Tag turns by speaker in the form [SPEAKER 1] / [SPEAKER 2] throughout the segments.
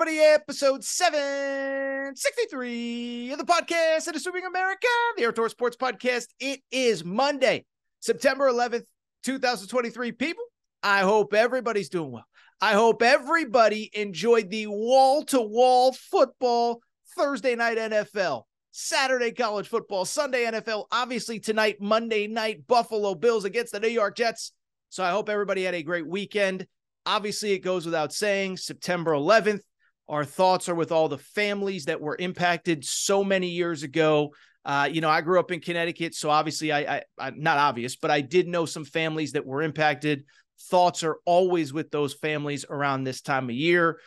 [SPEAKER 1] everybody. Episode 763 of the podcast that is sweeping America, the Outdoor Sports Podcast. It is Monday, September 11th, 2023. People, I hope everybody's doing well. I hope everybody enjoyed the wall-to-wall football, Thursday night NFL, Saturday college football, Sunday NFL, obviously tonight, Monday night, Buffalo Bills against the New York Jets. So I hope everybody had a great weekend. Obviously, it goes without saying, September 11th, our thoughts are with all the families that were impacted so many years ago. I grew up in Connecticut, so obviously, I not obvious, but I did know some families that were impacted. Thoughts are always with those families around this time of year.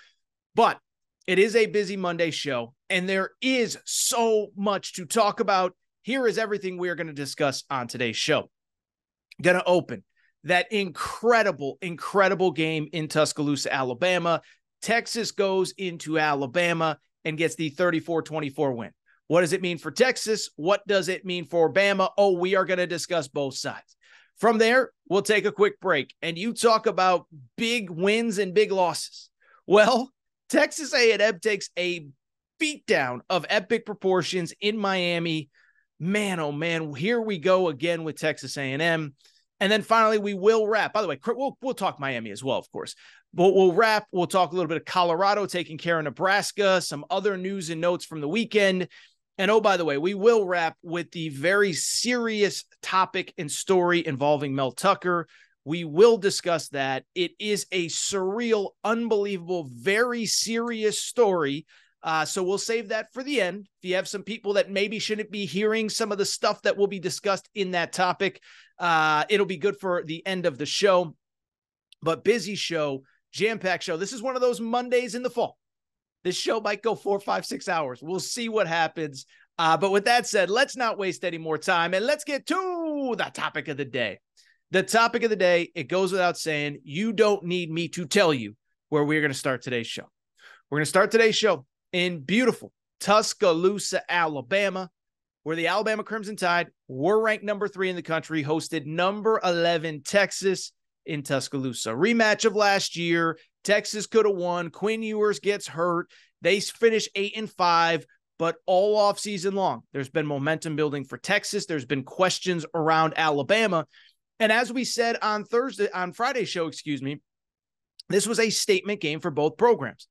[SPEAKER 1] But it is a busy Monday show, and there is so much to talk about. Here is everything we are going to discuss on today's show. Going to open that incredible game in Tuscaloosa, Alabama. Texas goes into Alabama and gets the 34-24 win. What does it mean for Texas? What does it mean for Bama? Oh, we are going to discuss both sides. From there, we'll take a quick break, and you talk about big wins and big losses. Well, Texas A&M takes a beatdown of epic proportions in Miami. Man, oh man, here we go again with Texas A&M. And then finally, we will wrap. By the way, we'll talk Miami as well, of course. But we'll wrap. We'll talk a little bit of Colorado taking care of Nebraska, some other news and notes from the weekend. And oh, by the way, we will wrap with the very serious topic and story involving Mel Tucker. We will discuss that. It is a surreal, unbelievable, very serious story. So we'll save that for the end. If you have some people that maybe shouldn't be hearing some of the stuff that will be discussed in that topic, it'll be good for the end of the show. But busy show, jam-packed show. This is one of those Mondays in the fall. This show might go 4, 5, 6 hours. We'll see what happens. But with that said, let's not waste any more time, and let's get to the topic of the day. The topic of the day, it goes without saying, you don't need me to tell you where we're going to start today's show. We're going to start today's show in beautiful Tuscaloosa, Alabama, where the Alabama Crimson Tide were ranked number 3 in the country, hosted number 11 Texas in Tuscaloosa. Rematch of last year. Texas could have won. Quinn Ewers gets hurt. They finish 8-5, but all off season long, there's been momentum building for Texas. There's been questions around Alabama. And as we said on Friday's show, this was a statement game for both programs.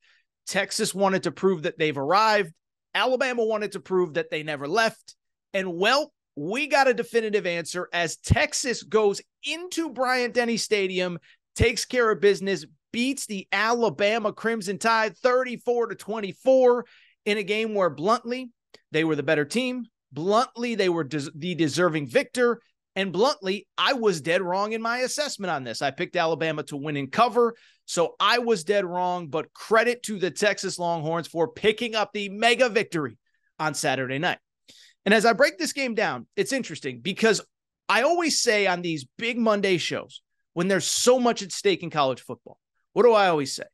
[SPEAKER 1] Texas wanted to prove that they've arrived. Alabama wanted to prove that they never left. And well, we got a definitive answer as Texas goes into Bryant-Denny Stadium, takes care of business, beats the Alabama Crimson Tide 34-24 in a game where bluntly, they were the better team. Bluntly, they were the deserving victor. And bluntly, I was dead wrong in my assessment on this. I picked Alabama to win and cover, so I was dead wrong, but credit to the Texas Longhorns for picking up the mega victory on Saturday night. And as I break this game down, it's interesting because I always say on these big Monday shows, when there's so much at stake in college football, what do I always say?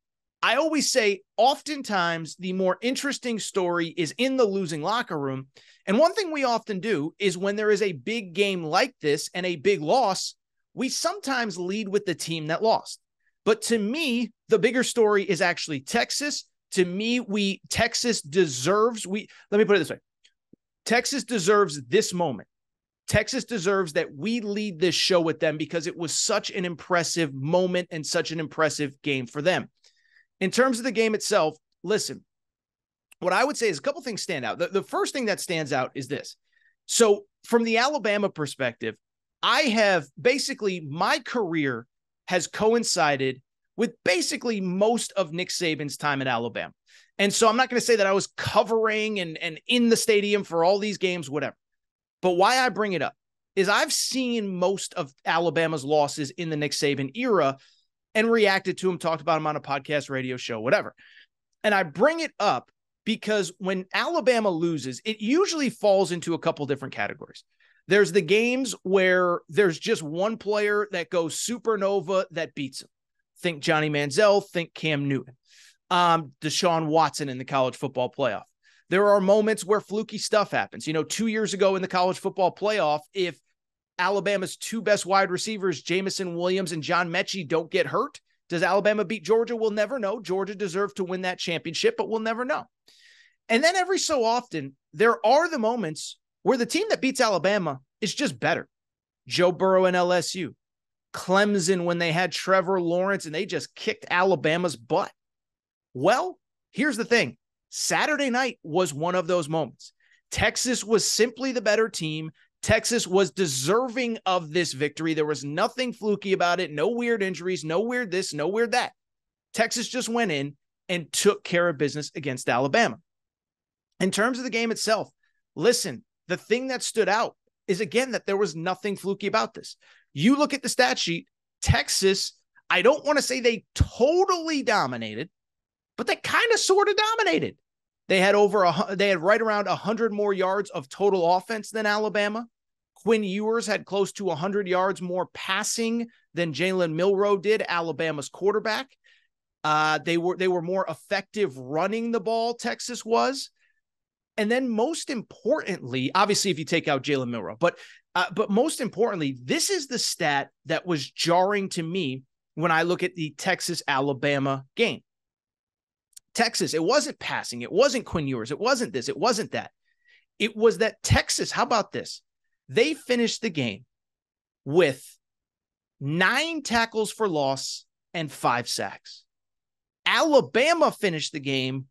[SPEAKER 1] I always say oftentimes the more interesting story is in the losing locker room. And one thing we often do is when there is a big game like this and a big loss, we sometimes lead with the team that lost. But to me, the bigger story is actually Texas. To me, Texas deserves, let me put it this way. Texas deserves this moment. Texas deserves that we lead this show with them because it was such an impressive moment and such an impressive game for them. In terms of the game itself, listen, what I would say is a couple things stand out. The first thing that stands out is this. So from the Alabama perspective, I have basically my career has coincided with basically most of Nick Saban's time at Alabama. And so I'm not going to say that I was covering and in the stadium for all these games, whatever. But why I bring it up is I've seen most of Alabama's losses in the Nick Saban era and reacted to him, talked about him on a podcast, radio show, whatever. And I bring it up because when Alabama loses, it usually falls into a couple different categories. There's the games where there's just one player that goes supernova that beats him. Think Johnny Manziel, think Cam Newton, Deshaun Watson in the college football playoff. There are moments where fluky stuff happens. 2 years ago in the college football playoff, if Alabama's two best wide receivers, Jamison Williams and John Mechie, don't get hurt, Does Alabama beat Georgia? We'll never know. Georgia deserved to win that championship, but we'll never know. And then every so often, there are the moments where the team that beats Alabama is just better. Joe Burrow and LSU. Clemson when they had Trevor Lawrence and they just kicked Alabama's butt. Well, here's the thing. Saturday night was one of those moments. Texas was simply the better team. Texas was deserving of this victory. There was nothing fluky about it. No weird injuries, no weird this, no weird that. Texas just went in and took care of business against Alabama. In terms of the game itself, listen, the thing that stood out is, again, that there was nothing fluky about this. You look at the stat sheet, Texas, I don't want to say they totally dominated, but they kind of sort of dominated. They had right around 100 more yards of total offense than Alabama. Quinn Ewers had close to 100 yards more passing than Jalen Milroe did, Alabama's quarterback. They were more effective running the ball, Texas was. And then most importantly, obviously, if you take out Jalen Milroe, but most importantly, this is the stat that was jarring to me when I look at the Texas-Alabama game. Texas, it wasn't passing. It wasn't Quinn Ewers. It wasn't this. It wasn't that. It was that Texas, how about this? They finished the game with 9 tackles for loss and 5 sacks. Alabama finished the game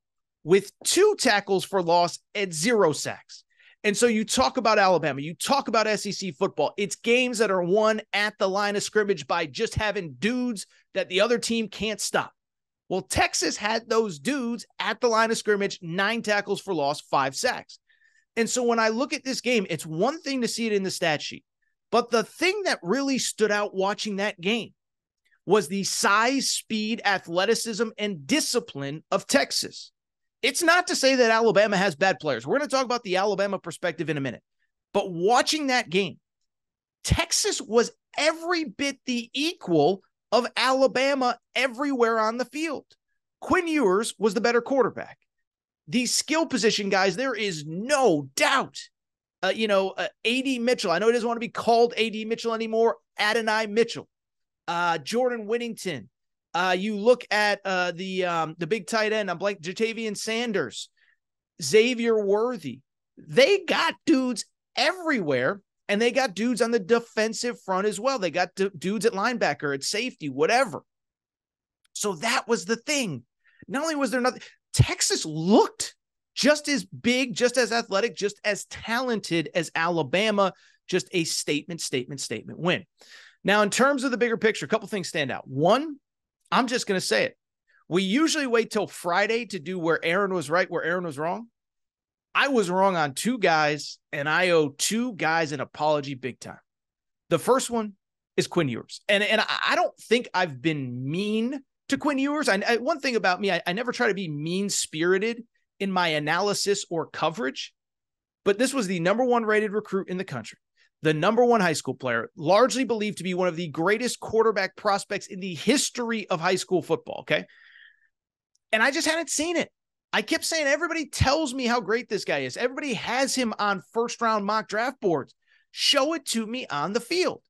[SPEAKER 1] with 2 tackles for loss and 0 sacks. And so you talk about Alabama, you talk about SEC football. It's games that are won at the line of scrimmage by just having dudes that the other team can't stop. Well, Texas had those dudes at the line of scrimmage, 9 tackles for loss, 5 sacks. And so when I look at this game, it's one thing to see it in the stat sheet, but the thing that really stood out watching that game was the size, speed, athleticism, and discipline of Texas. It's not to say that Alabama has bad players. We're going to talk about the Alabama perspective in a minute. But watching that game, Texas was every bit the equal of Alabama everywhere on the field. Quinn Ewers was the better quarterback. These skill position guys, there is no doubt. A.D. Mitchell, I know he doesn't want to be called A.D. Mitchell anymore, Adonai Mitchell. Jordan Whittington. You look at the big tight end, Jatavian Sanders, Xavier Worthy. They got dudes everywhere, and they got dudes on the defensive front as well. They got dudes at linebacker, at safety, whatever. So that was the thing. Not only was there nothing, Texas looked just as big, just as athletic, just as talented as Alabama. Just a statement win. Now, in terms of the bigger picture, a couple things stand out. One, I'm just going to say it. We usually wait till Friday to do where Aaron was right, where Aaron was wrong. I was wrong on 2 guys, and I owe 2 guys an apology big time. The first one is Quinn Ewers. And I don't think I've been mean to Quinn Ewers. One thing about me, I never try to be mean-spirited in my analysis or coverage, but this was the number 1 rated recruit in the country. The number 1 high school player, largely believed to be one of the greatest quarterback prospects in the history of high school football, okay? And I just hadn't seen it. I kept saying, everybody tells me how great this guy is. Everybody has him on first-round mock draft boards. Show it to me on the field.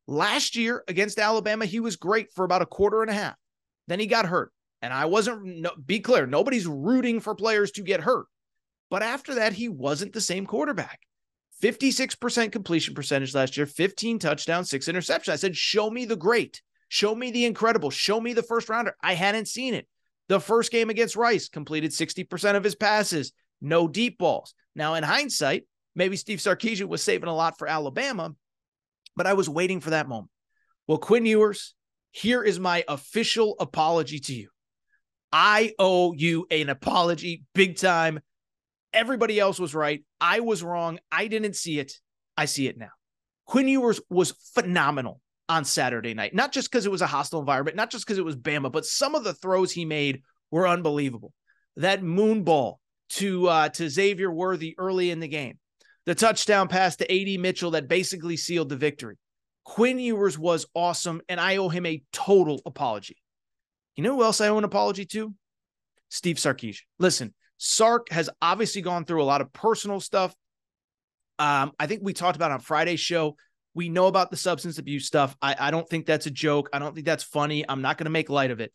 [SPEAKER 1] Last year against Alabama, he was great for about a quarter and a half. Then he got hurt. And I be clear, nobody's rooting for players to get hurt. But after that, he wasn't the same quarterback. 56% completion percentage last year, 15 touchdowns, 6 interceptions. I said, show me the great. Show me the incredible. Show me the first rounder. I hadn't seen it. The first game against Rice, completed 60% of his passes. No deep balls. Now, in hindsight, maybe Steve Sarkisian was saving a lot for Alabama, but I was waiting for that moment. Well, Quinn Ewers, here is my official apology to you. I owe you an apology big time. Everybody else was right. I was wrong. I didn't see it. I see it now. Quinn Ewers was phenomenal on Saturday night, not just because it was a hostile environment, not just because it was Bama, but some of the throws he made were unbelievable. That moon ball to Xavier Worthy early in the game, the touchdown pass to A.D. Mitchell that basically sealed the victory. Quinn Ewers was awesome, and I owe him a total apology. You know who else I owe an apology to? Steve Sarkisian. Listen, Sark has obviously gone through a lot of personal stuff. I think we talked about on Friday's show We know about the substance abuse stuff. I don't think that's a joke. I don't think that's funny. I'm not going to make light of it.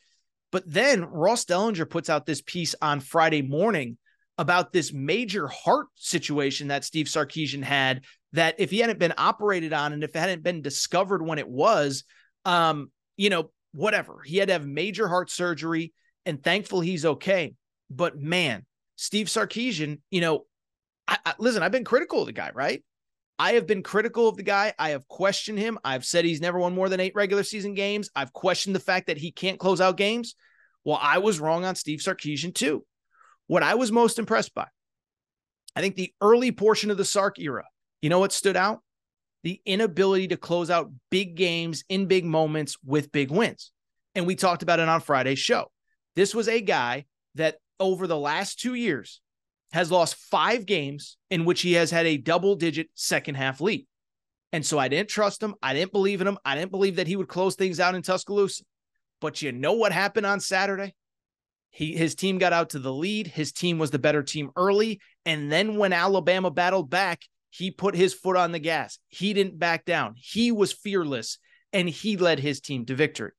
[SPEAKER 1] But then Ross Dellinger puts out this piece on Friday morning about this major heart situation that Steve Sarkisian had, that if he hadn't been operated on and if it hadn't been discovered when it was, whatever, he had to have major heart surgery, and thankfully he's okay. But man, Steve Sarkisian, listen, I've been critical of the guy, right? I have been critical of the guy. I have questioned him. I've said he's never won more than 8 regular season games. I've questioned the fact that he can't close out games. Well, I was wrong on Steve Sarkisian too. What I was most impressed by, I think the early portion of the Sark era, you know what stood out? The inability to close out big games in big moments with big wins. And we talked about it on Friday's show. This was a guy that over the last 2 years has lost 5 games in which he has had a double-digit second half lead. And so I didn't trust him. I didn't believe in him. I didn't believe that he would close things out in Tuscaloosa. But you know what happened on Saturday? His team got out to the lead. His team was the better team early. And then when Alabama battled back, he put his foot on the gas. He didn't back down. He was fearless, and he led his team to victory.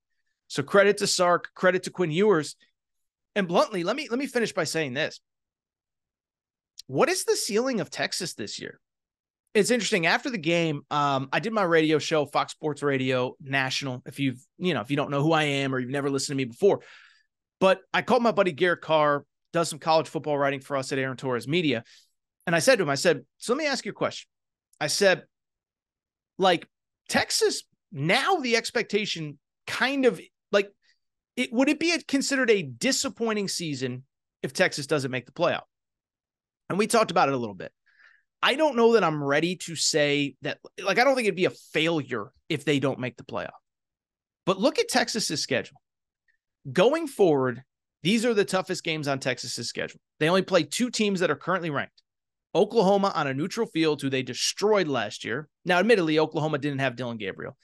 [SPEAKER 1] So credit to Sark, credit to Quinn Ewers. And bluntly, let me finish by saying this. What is the ceiling of Texas this year? It's interesting. After the game, I did my radio show, Fox Sports Radio National. If you don't know who I am or you've never listened to me before, but I called my buddy Garrett Carr, does some college football writing for us at Aaron Torres Media. And I said to him, so let me ask you a question. I said, Texas, now the expectation kind of would it be considered a disappointing season if Texas doesn't make the playoff? And we talked about it a little bit. I don't know that I'm ready to say that, I don't think it'd be a failure if they don't make the playoff. But look at Texas's schedule. Going forward, these are the toughest games on Texas's schedule. They only play 2 teams that are currently ranked. Oklahoma on a neutral field, who they destroyed last year. Now, admittedly, Oklahoma didn't have Dylan Gabriel.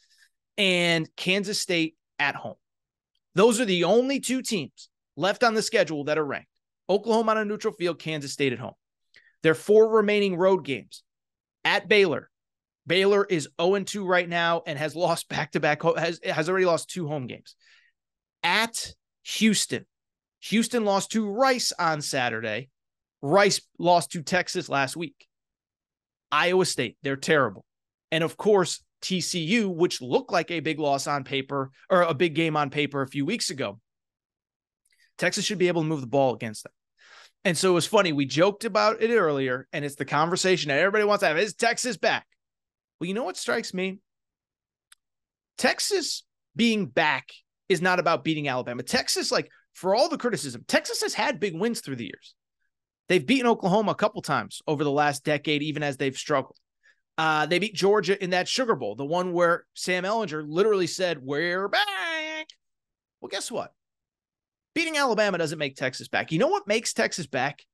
[SPEAKER 1] And Kansas State at home. Those are the only 2 teams left on the schedule that are ranked. Oklahoma on a neutral field, Kansas State at home. Their 4 remaining road games at Baylor. Baylor is 0-2 right now and has lost back-to-back, has already lost 2 home games. At Houston. Houston lost to Rice on Saturday. Rice lost to Texas last week. Iowa State, they're terrible. And of course, TCU, which looked like a big loss on paper, or a big game on paper a few weeks ago. Texas should be able to move the ball against them. And so it was funny. We joked about it earlier, and it's the conversation that everybody wants to have. Is Texas back? Well, you know what strikes me? Texas being back is not about beating Alabama. Texas, for all the criticism, Texas has had big wins through the years. They've beaten Oklahoma a couple times over the last decade, even as they've struggled. They beat Georgia in that Sugar Bowl, the one where Sam Ehlinger literally said, "We're back." Well, guess what? Beating Alabama doesn't make Texas back. You know what makes Texas back?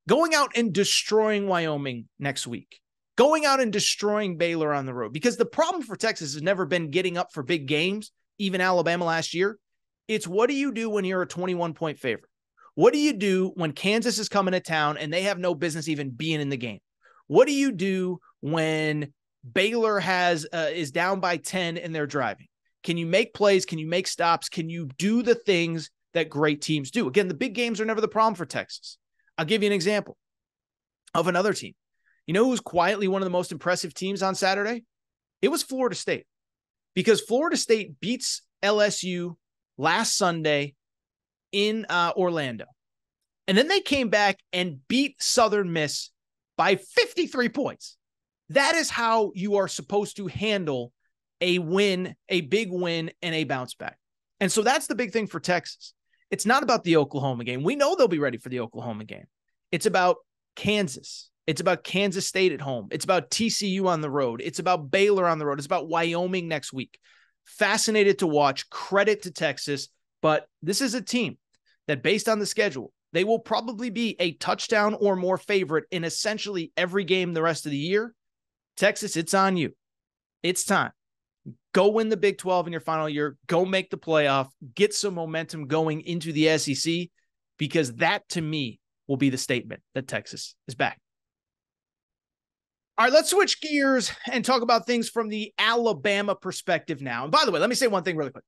[SPEAKER 1] Going out and destroying Wyoming next week. Going out and destroying Baylor on the road. Because the problem for Texas has never been getting up for big games, even Alabama last year. It's what do you do when you're a 21-point favorite? What do you do when Kansas is coming to town and they have no business even being in the game? What do you do when Baylor is down by 10 and they're driving? Can you make plays? Can you make stops? Can you do the things that great teams do? Again, the big games are never the problem for Texas. I'll give you an example of another team. You know who's quietly one of the most impressive teams on Saturday? It was Florida State, because Florida State beats LSU last Sunday in Orlando. And then they came back and beat Southern Miss by 53 points. That is how you are supposed to handle a win, a big win, and a bounce back. And so that's the big thing for Texas. It's not about the Oklahoma game. We know they'll be ready for the Oklahoma game. It's about Kansas. It's about Kansas State at home. It's about TCU on the road. It's about Baylor on the road. It's about Wyoming next week. Fascinated to watch. Credit to Texas. But this is a team that, based on the schedule, they will probably be a touchdown or more favorite in essentially every game the rest of the year. Texas, it's on you. It's time. Go win the Big 12 in your final year. Go make the playoff. Get some momentum going into the SEC, because that, to me, will be the statement that Texas is back. All right, let's switch gears and talk about things from the Alabama perspective now. And by the way, let me say one thing really quick.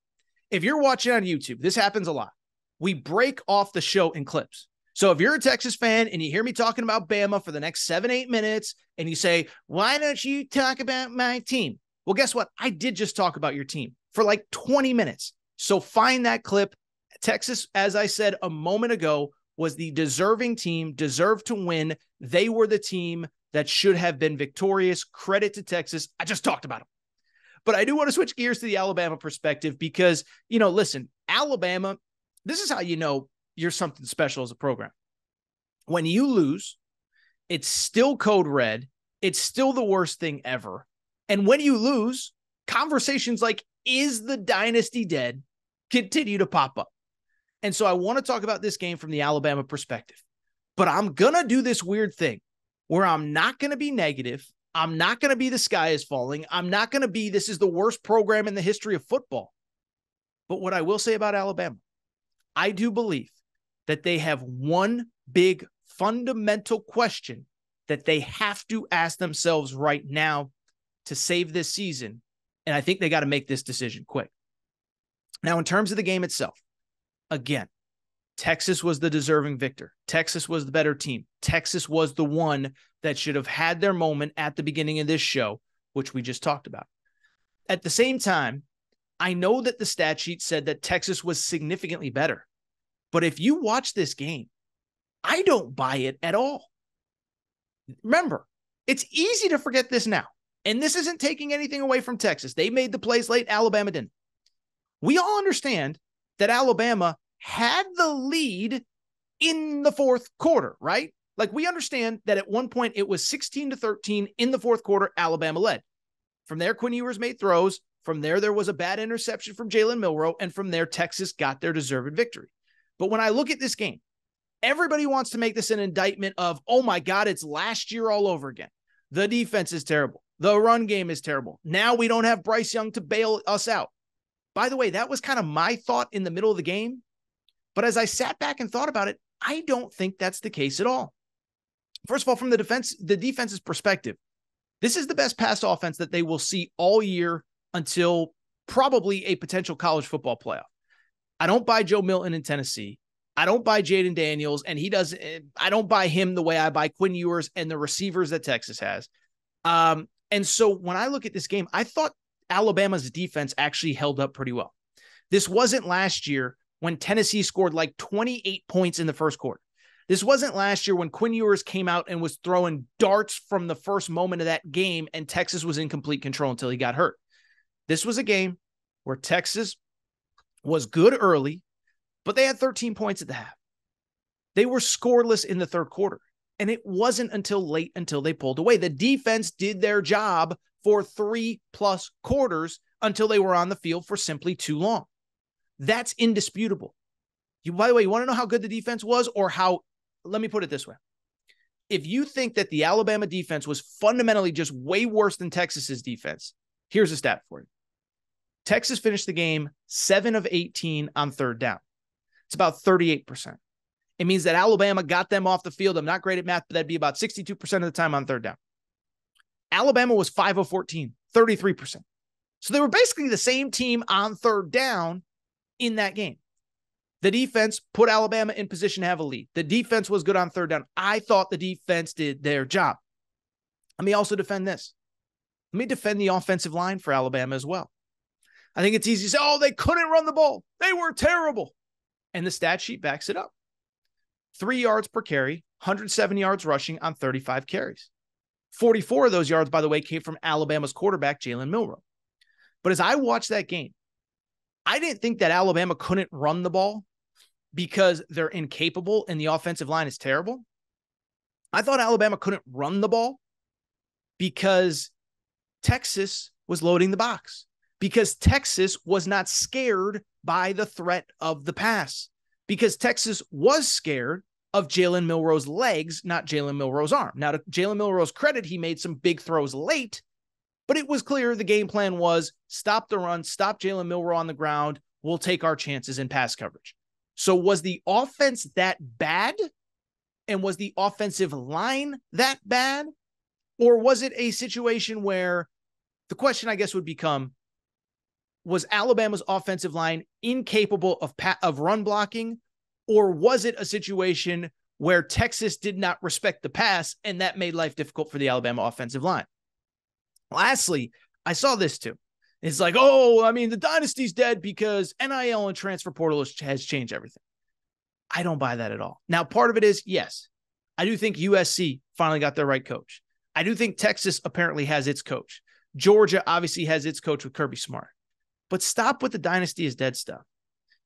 [SPEAKER 1] If you're watching on YouTube, this happens a lot. We break off the show in clips. So if you're a Texas fan and you hear me talking about Bama for the next 7-8 minutes and you say, why don't you talk about my team? Well, guess what? I did just talk about your team for like 20 minutes. So find that clip. Texas, as I said a moment ago, was the deserving team, deserved to win. They were the team that should have been victorious. Credit to Texas. I just talked about them. But I do want to switch gears to the Alabama perspective because, listen, Alabama, this is how you know you're something special as a program. When you lose, it's still code red. It's still the worst thing ever. And when you lose, conversations like, is the dynasty dead, continue to pop up. And so I want to talk about this game from the Alabama perspective. But I'm going to do this weird thing where I'm not going to be negative. I'm not going to be the sky is falling. I'm not going to be this is the worst program in the history of football. But what I will say about Alabama, I do believe that they have one big fundamental question that they have to ask themselves right now to save this season. And I think they got to make this decision quick. Now, in terms of the game itself, again, Texas was the deserving victor. Texas was the better team. Texas was the one that should have had their moment at the beginning of this show, which we just talked about. At the same time, I know that the stat sheet said that Texas was significantly better. But if you watch this game, I don't buy it at all. Remember, it's easy to forget this now. And this isn't taking anything away from Texas. They made the plays late. Alabama didn't. We all understand that Alabama had the lead in the fourth quarter, right? Like we understand that at one point it was 16-13 in the fourth quarter, Alabama led. From there, Quinn Ewers made throws. From there was a bad interception from Jalen Milroe. And from there, Texas got their deserved victory. But when I look at this game, everybody wants to make this an indictment of, oh my God, it's last year all over again. The defense is terrible. The run game is terrible. Now we don't have Bryce Young to bail us out. By the way, that was kind of my thought in the middle of the game. But as I sat back and thought about it, I don't think that's the case at all. First of all, from the defense's perspective, this is the best pass offense that they will see all year until probably a potential college football playoff. I don't buy Joe Milton in Tennessee. I don't buy Jaden Daniels, and I don't buy him the way I buy Quinn Ewers and the receivers that Texas has. And so when I look at this game, I thought Alabama's defense actually held up pretty well. This wasn't last year when Tennessee scored like 28 points in the first quarter. This wasn't last year when Quinn Ewers came out and was throwing darts from the first moment of that game and Texas was in complete control until he got hurt. This was a game where Texas was good early, but they had 13 points at the half. They were scoreless in the third quarter, and it wasn't until late until they pulled away. The defense did their job for 3+ quarters until they were on the field for simply too long. That's indisputable. By the way, you want to know how good the defense was or how, let me put it this way. If you think that the Alabama defense was fundamentally just way worse than Texas's defense, here's a stat for you. Texas finished the game 7 of 18 on third down. It's about 38%. It means that Alabama got them off the field. I'm not great at math, but that'd be about 62% of the time on third down. Alabama was 5 of 14, 33%. So they were basically the same team on third down in that game. The defense put Alabama in position to have a lead. The defense was good on third down. I thought the defense did their job. Let me also defend this. Let me defend the offensive line for Alabama as well. I think it's easy to say, oh, they couldn't run the ball. They were terrible. And the stat sheet backs it up. 3 yards per carry, 107 yards rushing on 35 carries. 44 of those yards, by the way, came from Alabama's quarterback, Jalen Milroe. But as I watched that game, I didn't think that Alabama couldn't run the ball because they're incapable and the offensive line is terrible. I thought Alabama couldn't run the ball because Texas was loading the box, because Texas was not scared by the threat of the pass, because Texas was scared of Jalen Milroe's legs, not Jalen Milroe's arm. Now, to Jalen Milroe's credit, he made some big throws late, but it was clear the game plan was stop the run, stop Jalen Milroe on the ground. We'll take our chances in pass coverage. So was the offense that bad? And was the offensive line that bad? Or was it a situation where the question, I guess, would become, was Alabama's offensive line incapable of run blocking? Or was it a situation where Texas did not respect the pass and that made life difficult for the Alabama offensive line? Lastly, I saw this too. It's like, the dynasty's dead because NIL and transfer portal has changed everything. I don't buy that at all. Now, part of it is, yes, I do think USC finally got their right coach. I do think Texas apparently has its coach. Georgia obviously has its coach with Kirby Smart. But stop with the dynasty is dead stuff.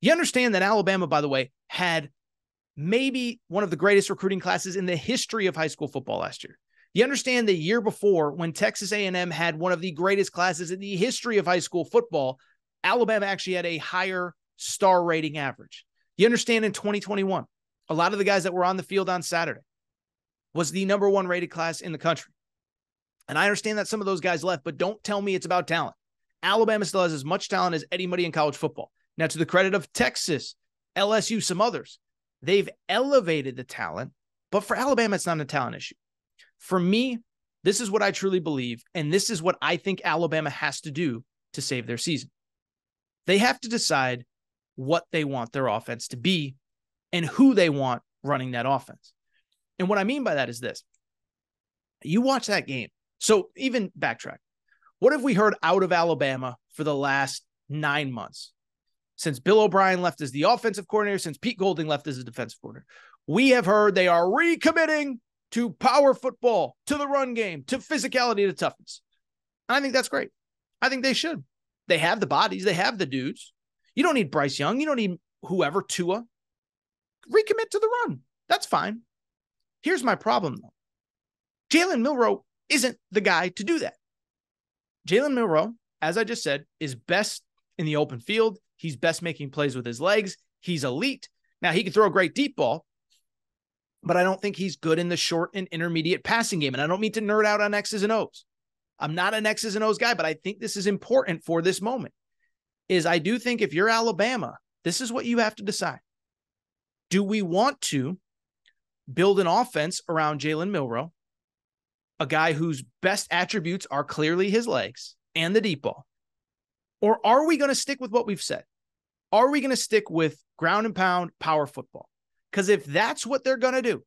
[SPEAKER 1] You understand that Alabama, by the way, had maybe one of the greatest recruiting classes in the history of high school football last year. You understand the year before, when Texas A&M had one of the greatest classes in the history of high school football, Alabama actually had a higher star rating average. You understand in 2021, a lot of the guys that were on the field on Saturday was the number one rated class in the country. And I understand that some of those guys left, but don't tell me it's about talent. Alabama still has as much talent as anybody in college football. Now, to the credit of Texas, LSU, some others, they've elevated the talent, but for Alabama, it's not a talent issue. For me, this is what I truly believe, and this is what I think Alabama has to do to save their season. They have to decide what they want their offense to be and who they want running that offense. And what I mean by that is this. You watch that game. So even backtrack. What have we heard out of Alabama for the last 9 months? Since Bill O'Brien left as the offensive coordinator, since Pete Golding left as the defensive coordinator, we have heard they are recommitting to power football, to the run game, to physicality, to toughness. And I think that's great. I think they should. They have the bodies. They have the dudes. You don't need Bryce Young. You don't need whoever, Tua. Recommit to the run. That's fine. Here's my problem, though. Jalen Milroe isn't the guy to do that. Jalen Milroe, as I just said, is best in the open field. He's best making plays with his legs. He's elite. Now, he can throw a great deep ball, but I don't think he's good in the short and intermediate passing game. And I don't mean to nerd out on X's and O's. I'm not an X's and O's guy, but I think this is important for this moment. I do think if you're Alabama, this is what you have to decide. Do we want to build an offense around Jalen Milroe, a guy whose best attributes are clearly his legs and the deep ball? Or are we going to stick with what we've said? Are we going to stick with ground and pound power football? Because if that's what they're going to do,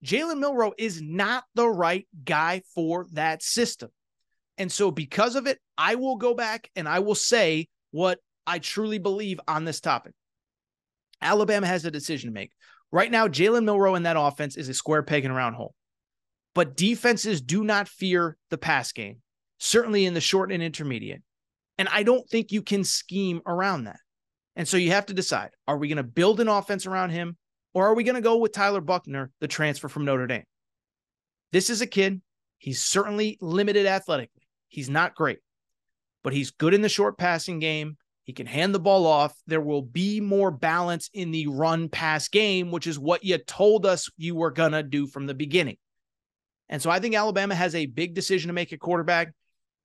[SPEAKER 1] Jalen Milroe is not the right guy for that system. And so because of it, I will go back and I will say what I truly believe on this topic. Alabama has a decision to make. Right now, Jalen Milroe in that offense is a square peg in a round hole. But defenses do not fear the pass game, certainly in the short and intermediate. And I don't think you can scheme around that. And so you have to decide, are we going to build an offense around him, or are we going to go with Tyler Buckner, the transfer from Notre Dame? This is a kid. He's certainly limited athletically. He's not great, but he's good in the short passing game. He can hand the ball off. There will be more balance in the run-pass game, which is what you told us you were going to do from the beginning. And so I think Alabama has a big decision to make at quarterback.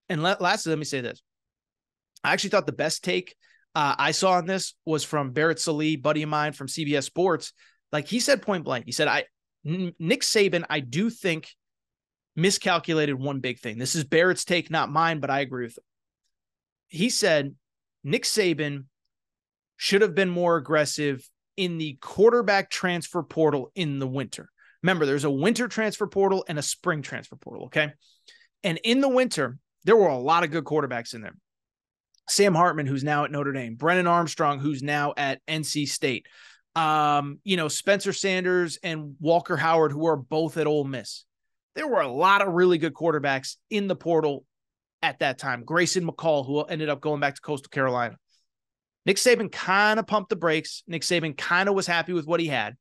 [SPEAKER 1] And lastly, let me say this. I actually thought the best take I saw on this was from Barrett Sallee, buddy of mine from CBS Sports. Like he said point blank, he said, Nick Saban, I do think miscalculated one big thing. This is Barrett's take, not mine, but I agree with him. He said, Nick Saban should have been more aggressive in the quarterback transfer portal in the winter. Remember, there's a winter transfer portal and a spring transfer portal, okay? And in the winter, there were a lot of good quarterbacks in there. Sam Hartman, who's now at Notre Dame, Brennan Armstrong, who's now at NC State, Spencer Sanders and Walker Howard, who are both at Ole Miss. There were a lot of really good quarterbacks in the portal at that time. Grayson McCall, who ended up going back to Coastal Carolina. Nick Saban kind of pumped the brakes. Nick Saban kind of was happy with what he had.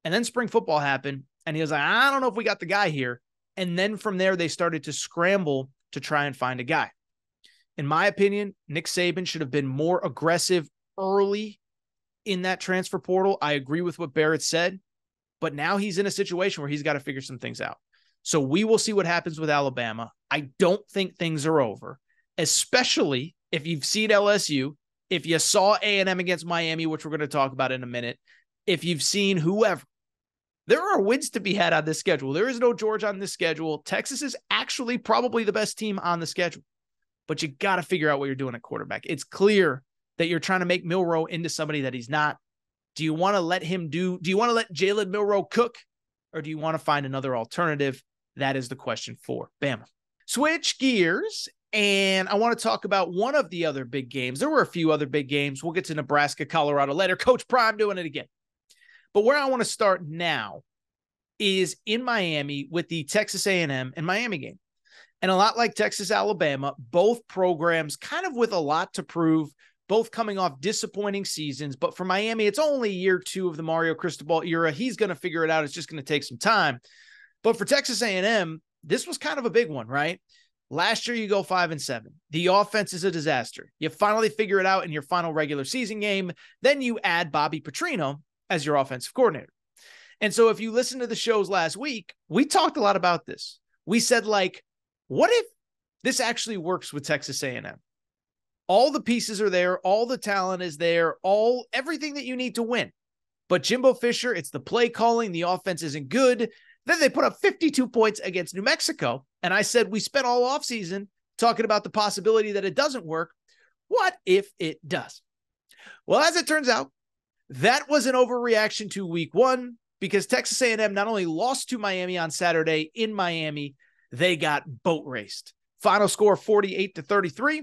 [SPEAKER 1] And then spring football happened, and he was like, I don't know if we got the guy here. And then from there, they started to scramble to try and find a guy. In my opinion, Nick Saban should have been more aggressive early in that transfer portal. I agree with what Barrett said, but now he's in a situation where he's got to figure some things out. So we will see what happens with Alabama. I don't think things are over, especially if you've seen LSU, if you saw A&M against Miami, which we're going to talk about in a minute, if you've seen whoever. There are wins to be had on this schedule. There is no Georgia on this schedule. Texas is actually probably the best team on the schedule, but you got to figure out what you're doing at quarterback. It's clear that you're trying to make Milroe into somebody that he's not. Do you want to let Jalen Milroe cook, or do you want to find another alternative? That is the question for Bama. Switch gears, and I want to talk about one of the other big games. There were a few other big games. We'll get to Nebraska, Colorado later. Coach Prime doing it again. But where I want to start now is in Miami with the Texas A&M and Miami game. And a lot like Texas, Alabama, both programs kind of with a lot to prove, both coming off disappointing seasons. But for Miami, it's only year 2 of the Mario Cristobal era. He's going to figure it out. It's just going to take some time. But for Texas A&M, this was kind of a big one, right? Last year, you go 5-7. The offense is a disaster. You finally figure it out in your final regular season game. Then you add Bobby Petrino as your offensive coordinator. And so if you listen to the shows last week, we talked a lot about this. We said, like, what if this actually works with Texas A&M? All the pieces are there. All the talent is there. Everything that you need to win. But Jimbo Fisher, it's the play calling. The offense isn't good. Then they put up 52 points against New Mexico. And I said, we spent all offseason talking about the possibility that it doesn't work. What if it does? Well, as it turns out, that was an overreaction to week 1 because Texas A&M not only lost to Miami on Saturday in Miami, they got boat raced. Final score 48-33.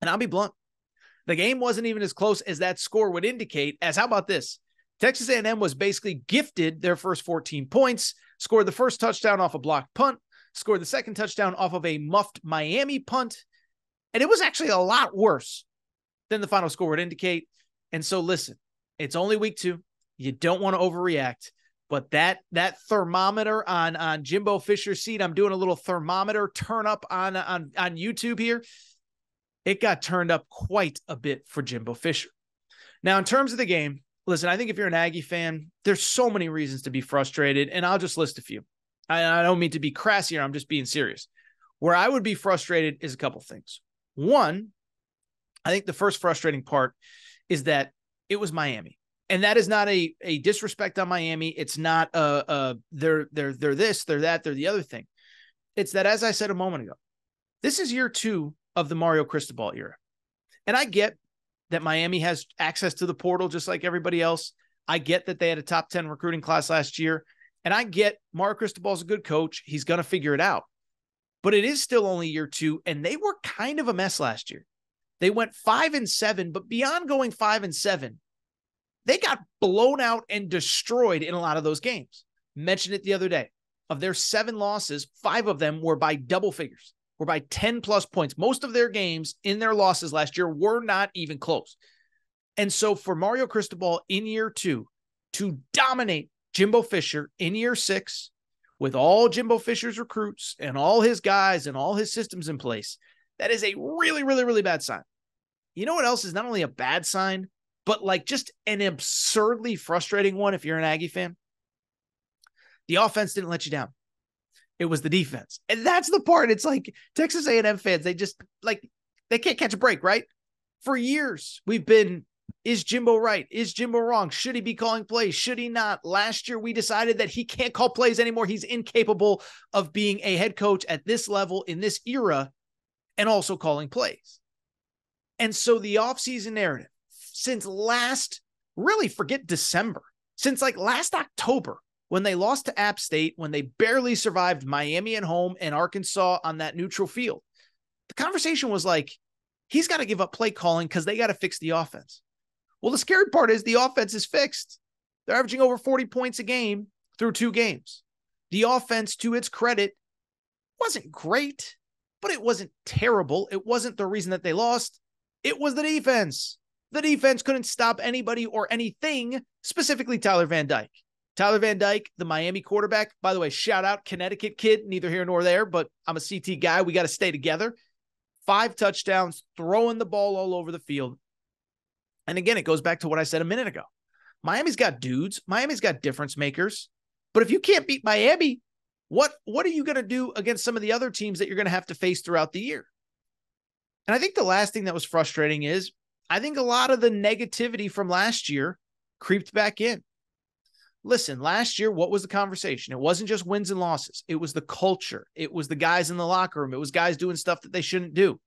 [SPEAKER 1] And I'll be blunt. The game wasn't even as close as that score would indicate. As how about this? Texas A&M was basically gifted their first 14 points, scored the first touchdown off a blocked punt, scored the second touchdown off of a muffed Miami punt. And it was actually a lot worse than the final score would indicate. And so listen, it's only week 2. You don't want to overreact, but that thermometer on Jimbo Fisher's seat, I'm doing a little thermometer turn up on YouTube here. It got turned up quite a bit for Jimbo Fisher. Now, in terms of the game, listen, I think if you're an Aggie fan, there's so many reasons to be frustrated, and I'll just list a few. I don't mean to be crass here. I'm just being serious. Where I would be frustrated is a couple things. One, I think the first frustrating part is that it was Miami. And that is not a disrespect on Miami. It's not they're this, they're that, they're the other thing. It's that, as I said a moment ago, this is year 2 of the Mario Cristobal era. And I get that Miami has access to the portal just like everybody else. I get that they had a top 10 recruiting class last year. And I get Mario Cristobal's a good coach. He's going to figure it out. But it is still only year 2, and they were kind of a mess last year. They went 5-7, but beyond going 5-7, they got blown out and destroyed in a lot of those games. Mentioned it the other day. Of their 7 losses, 5 of them were by double figures, were by 10-plus points. Most of their games in their losses last year were not even close. And so for Mario Cristobal in year 2 to dominate Jimbo Fisher in year 6 with all Jimbo Fisher's recruits and all his guys and all his systems in place, that is a really, really, really bad sign. You know what else is not only a bad sign, but like just an absurdly frustrating one if you're an Aggie fan? The offense didn't let you down. It was the defense. And that's the part. It's like Texas A&M fans, they just like, they can't catch a break, right? For years, we've been, is Jimbo right? Is Jimbo wrong? Should he be calling plays? Should he not? Last year, we decided that he can't call plays anymore. He's incapable of being a head coach at this level in this era and also calling plays. And so the offseason narrative since forget December, since like last October, when they lost to App State, when they barely survived Miami at home and Arkansas on that neutral field, the conversation was like, he's got to give up play calling because they got to fix the offense. Well, the scary part is the offense is fixed. They're averaging over 40 points a game through 2 games. The offense, to its credit, wasn't great, but it wasn't terrible. It wasn't the reason that they lost. It was the defense. The defense couldn't stop anybody or anything, specifically Tyler Van Dyke. Tyler Van Dyke, the Miami quarterback, by the way, shout out Connecticut kid, neither here nor there, but I'm a CT guy. We got to stay together. 5 touchdowns, throwing the ball all over the field. And again, it goes back to what I said a minute ago. Miami's got dudes. Miami's got difference makers. But if you can't beat Miami, what are you going to do against some of the other teams that you're going to have to face throughout the year? And I think the last thing that was frustrating is I think a lot of the negativity from last year creeped back in. listen, last year, what was the conversation? It wasn't just wins and losses. It was the culture. It was the guys in the locker room. It was guys doing stuff that they shouldn't do.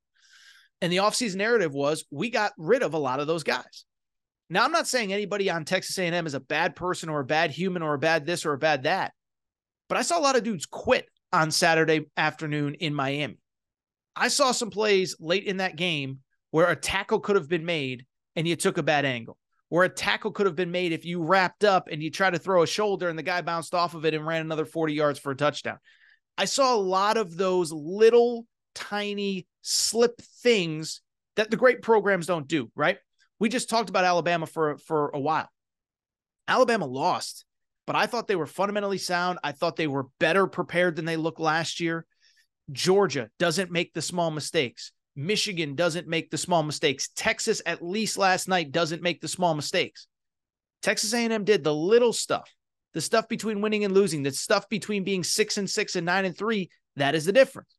[SPEAKER 1] And the offseason narrative was we got rid of a lot of those guys. Now, I'm not saying anybody on Texas A&M is a bad person or a bad human or a bad this or a bad that, but I saw a lot of dudes quit on Saturday afternoon in Miami. I saw some plays late in that game where a tackle could have been made and you took a bad angle, where a tackle could have been made if you wrapped up and you tried to throw a shoulder and the guy bounced off of it and ran another 40 yards for a touchdown. I saw a lot of those little tiny slip things that the great programs don't do, right? We just talked about Alabama for a while. Alabama lost, but I thought they were fundamentally sound. I thought they were better prepared than they looked last year. Georgia doesn't make the small mistakes. Michigan doesn't make the small mistakes. Texas, at least last night, doesn't make the small mistakes. Texas A&M did the little stuff, the stuff between winning and losing, the stuff between being 6-6 and 9-3. That is the difference.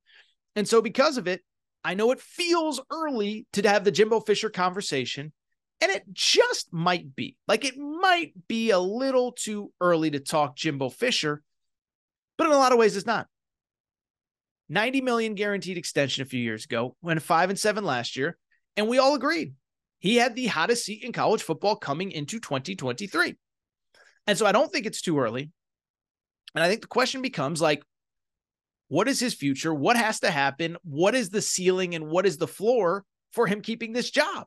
[SPEAKER 1] And so because of it, I know it feels early to have the Jimbo Fisher conversation, and it just might be. Like, it might be a little too early to talk Jimbo Fisher, but in a lot of ways it's not. $90 million guaranteed extension a few years ago, went 5-7 last year, and we all agreed he had the hottest seat in college football coming into 2023. And so I don't think it's too early. And I think the question becomes, like, what is his future? What has to happen? What is the ceiling and what is the floor for him keeping this job?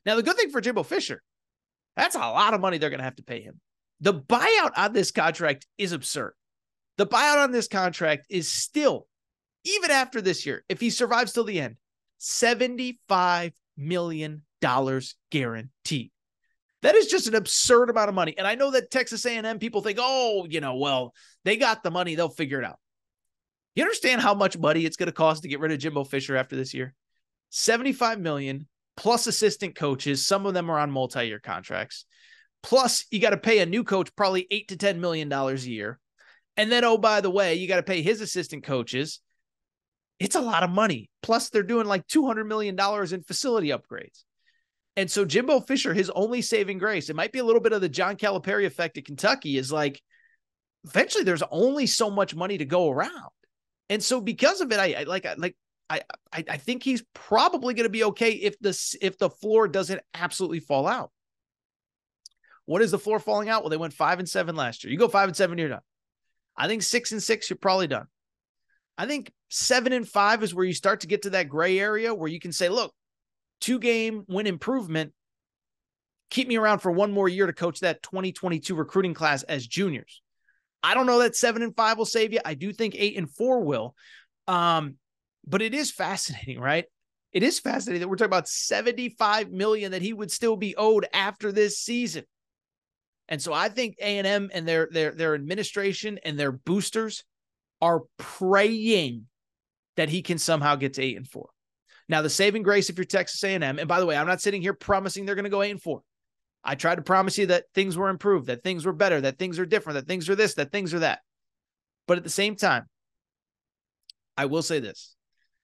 [SPEAKER 1] Now, the good thing for Jimbo Fisher, that's a lot of money they're going to have to pay him. The buyout on this contract is absurd. The buyout on this contract is still, even after this year, if he survives till the end, $75 million guaranteed. That is just an absurd amount of money. And I know that Texas A&M people think, oh, well, they got the money. They'll figure it out. You understand how much money it's going to cost to get rid of Jimbo Fisher after this year? $75 million plus assistant coaches. Some of them are on multi-year contracts. Plus, you got to pay a new coach probably $8 to $10 million a year. And then, oh, by the way, you got to pay his assistant coaches. It's a lot of money. Plus, they're doing like $200 million in facility upgrades. And so Jimbo Fisher, his only saving grace, it might be a little bit of the John Calipari effect at Kentucky, is like, eventually there's only so much money to go around. And so because of it, I think he's probably going to be okay if the floor doesn't absolutely fall out. What is the floor falling out? Well, they went 5-7 last year. You go 5-7, you're done. I think 6-6, you're probably done. I think 7-5 is where you start to get to that gray area where you can say, look, 2-game win improvement. Keep me around for one more year to coach that 2022 recruiting class as juniors. I don't know that 7-5 will save you. I do think 8-4 will. But it is fascinating, right? It is fascinating that we're talking about $75 million that he would still be owed after this season. And so I think A&M and their administration and their boosters are praying that he can somehow get to 8-4. Now, the saving grace if you're Texas A&M, and by the way, I'm not sitting here promising they're going to go 8-4. I tried to promise you that things were improved, that things were better, that things are different, that things are this, that things are that. But at the same time, I will say this.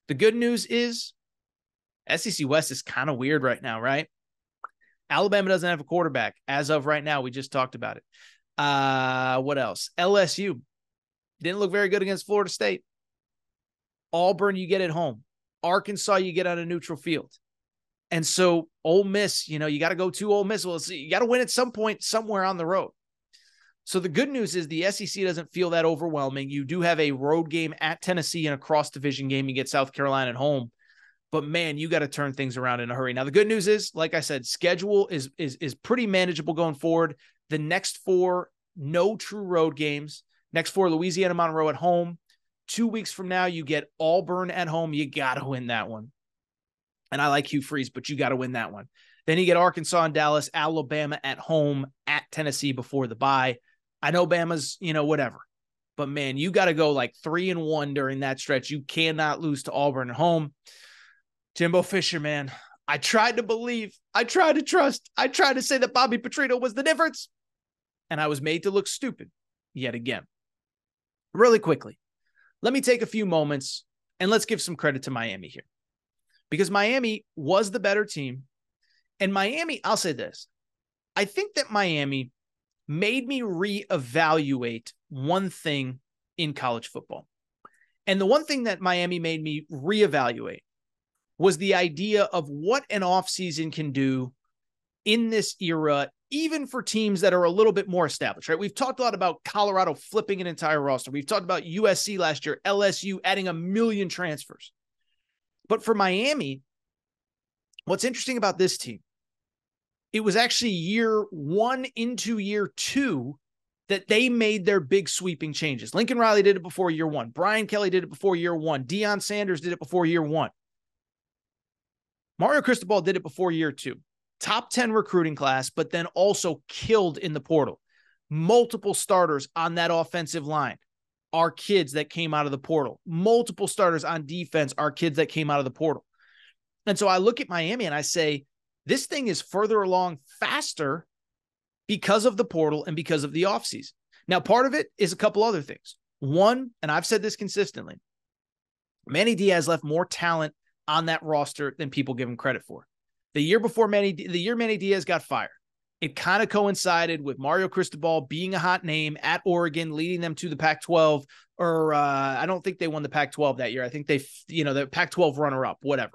[SPEAKER 1] The good news is SEC West is kind of weird right now, right? Alabama doesn't have a quarterback. As of right now, we just talked about it. What else? LSU didn't look very good against Florida State. Auburn, you get at home. Arkansas, you get on a neutral field. And so Ole Miss, you got to go to Ole Miss. Well, you got to win at some point somewhere on the road. So the good news is the SEC doesn't feel that overwhelming. You do have a road game at Tennessee and a cross-division game. You get South Carolina at home. But, man, you got to turn things around in a hurry. Now, the good news is, like I said, schedule is pretty manageable going forward. The next 4, no true road games. Next 4, Louisiana Monroe at home. 2 weeks from now, you get Auburn at home. You got to win that one. And I like Hugh Freeze, but you got to win that one. Then you get Arkansas and Dallas, Alabama at home, at Tennessee before the bye. I know Bama's, whatever. But, man, you got to go like 3-1 during that stretch. You cannot lose to Auburn at home. Jimbo Fisher, man, I tried to believe. I tried to trust. I tried to say that Bobby Petrino was the difference. And I was made to look stupid yet again. Really quickly, let me take a few moments and let's give some credit to Miami here. Because Miami was the better team. And Miami, I'll say this. I think that Miami made me reevaluate one thing in college football. And the one thing that Miami made me reevaluate was the idea of what an offseason can do in this era, even for teams that are a little bit more established, right? We've talked a lot about Colorado flipping an entire roster. We've talked about USC last year, LSU adding 1 million transfers. But for Miami, what's interesting about this team, it was actually year one into year two that they made their big sweeping changes. Lincoln Riley did it before year one. Brian Kelly did it before year one. Deion Sanders did it before year one. Mario Cristobal did it before year two. Top 10 recruiting class, but then also killed in the portal. Multiple starters on that offensive line are kids that came out of the portal. Multiple starters on defense are kids that came out of the portal. And so I look at Miami and I say, this thing is further along faster because of the portal and because of the offseason. Now, part of it is a couple other things. One, and I've said this consistently, Manny Diaz left more talent on that roster than people give him credit for. The year Manny Diaz got fired, it kind of coincided with Mario Cristobal being a hot name at Oregon, leading them to the Pac-12, or I don't think they won the Pac-12 that year. I think the Pac-12 runner-up, whatever.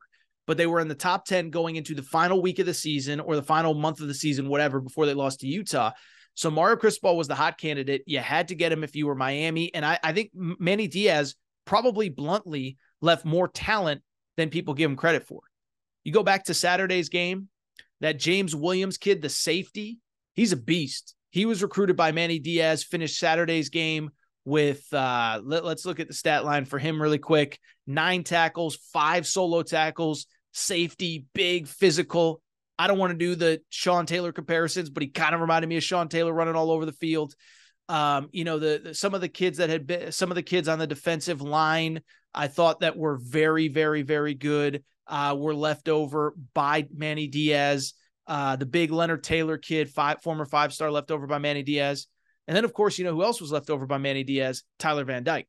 [SPEAKER 1] But they were in the top 10 going into the final week of the season or the final month of the season, whatever, before they lost to Utah. So Mario Cristobal was the hot candidate. You had to get him if you were Miami. And I think Manny Diaz probably bluntly left more talent than people give him credit for. You go back to Saturday's game, that James Williams kid, the safety, he's a beast. He was recruited by Manny Diaz, finished Saturday's game with, let's look at the stat line for him really quick. 9 tackles, 5 solo tackles, safety, big, physical. I don't want to do the Sean Taylor comparisons, but he kind of reminded me of Sean Taylor running all over the field. Some of the kids that had been, some of the kids on the defensive line, I thought that were very, very, very good. Were left over by Manny Diaz. The big Leonard Taylor kid, former 5-star left over by Manny Diaz. And then, of course, who else was left over by Manny Diaz? Tyler Van Dyke.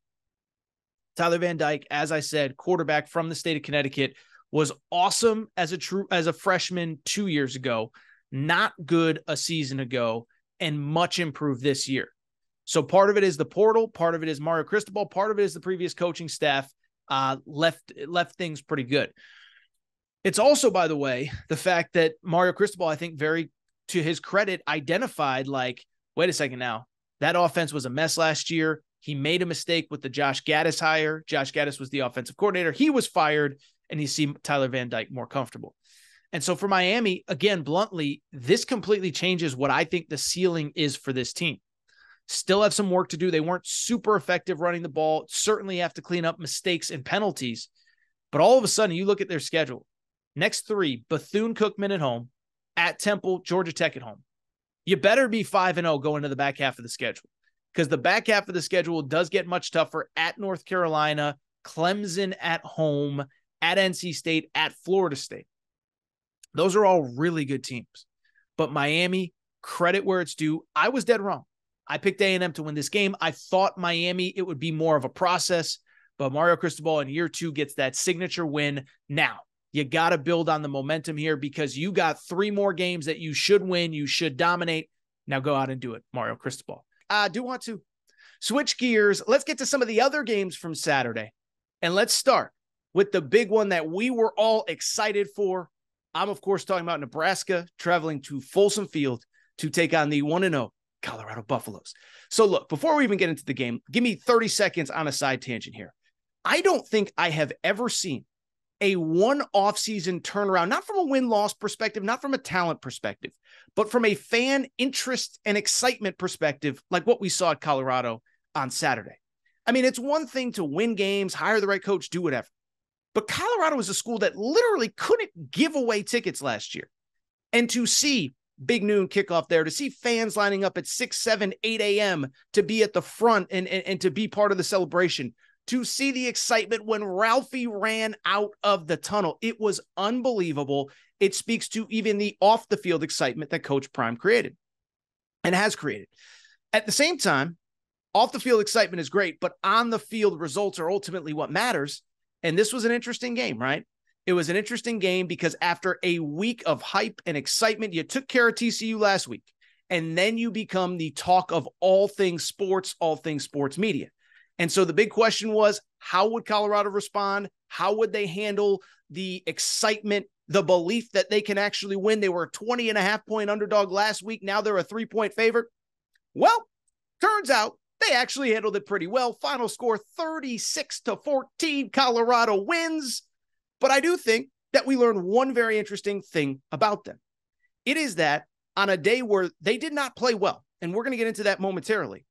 [SPEAKER 1] Tyler Van Dyke, as I said, quarterback from the state of Connecticut, was awesome as a freshman 2 years ago, not good a season ago, and much improved this year. So part of it is the portal, part of it is Mario Cristobal, part of it is the previous coaching staff left things pretty good. It's also, by the way, the fact that Mario Cristobal, I think very to his credit, identified wait a second now, that offense was a mess last year. He made a mistake with the Josh Gaddis hire. Josh Gaddis was the offensive coordinator. He was fired, and you see Tyler Van Dyke more comfortable. And so for Miami, again, bluntly, this completely changes what I think the ceiling is for this team. Still have some work to do. They weren't super effective running the ball. Certainly have to clean up mistakes and penalties. But all of a sudden, you look at their schedule. Next 3, Bethune-Cookman at home, at Temple, Georgia Tech at home. You better be 5-0 going to the back half of the schedule, because the back half of the schedule does get much tougher at North Carolina, Clemson at home, at NC State, at Florida State. Those are all really good teams. But Miami, credit where it's due. I was dead wrong. I picked A&M to win this game. I thought Miami, it would be more of a process, but Mario Cristobal in year 2 gets that signature win. Now, you got to build on the momentum here, because you got 3 more games that you should win. You should dominate. Now go out and do it, Mario Cristobal. I do want to switch gears. Let's get to some of the other games from Saturday. And let's start with the big one that we were all excited for. I'm, of course, talking about Nebraska traveling to Folsom Field to take on the 1-0 Colorado Buffaloes. So look, before we even get into the game, give me 30 seconds on a side tangent here. I don't think I have ever seen a one off-season turnaround, not from a win-loss perspective, not from a talent perspective, but from a fan interest and excitement perspective, like what we saw at Colorado on Saturday. I mean, it's one thing to win games, hire the right coach, do whatever. But Colorado is a school that literally couldn't give away tickets last year. And to see big noon kickoff there, to see fans lining up at 6, 7, 8 a.m. to be at the front and to be part of the celebration, to see the excitement when Ralphie ran out of the tunnel. It was unbelievable. It speaks to even the off-the-field excitement that Coach Prime created and has created. At the same time, off-the-field excitement is great, but on-the-field results are ultimately what matters. And this was an interesting game, right? It was an interesting game because after a week of hype and excitement, you took care of TCU last week. and then you become the talk of all things sports media. And so the big question was, how would Colorado respond? How would they handle the excitement, the belief that they can actually win? They were a 20.5-point underdog last week. Now they're a 3-point favorite. Well, turns out they actually handled it pretty well. Final score 36-14. Colorado wins. But I do think that we learned one very interesting thing about them. It is that on a day where they did not play well, and we're going to get into that momentarily,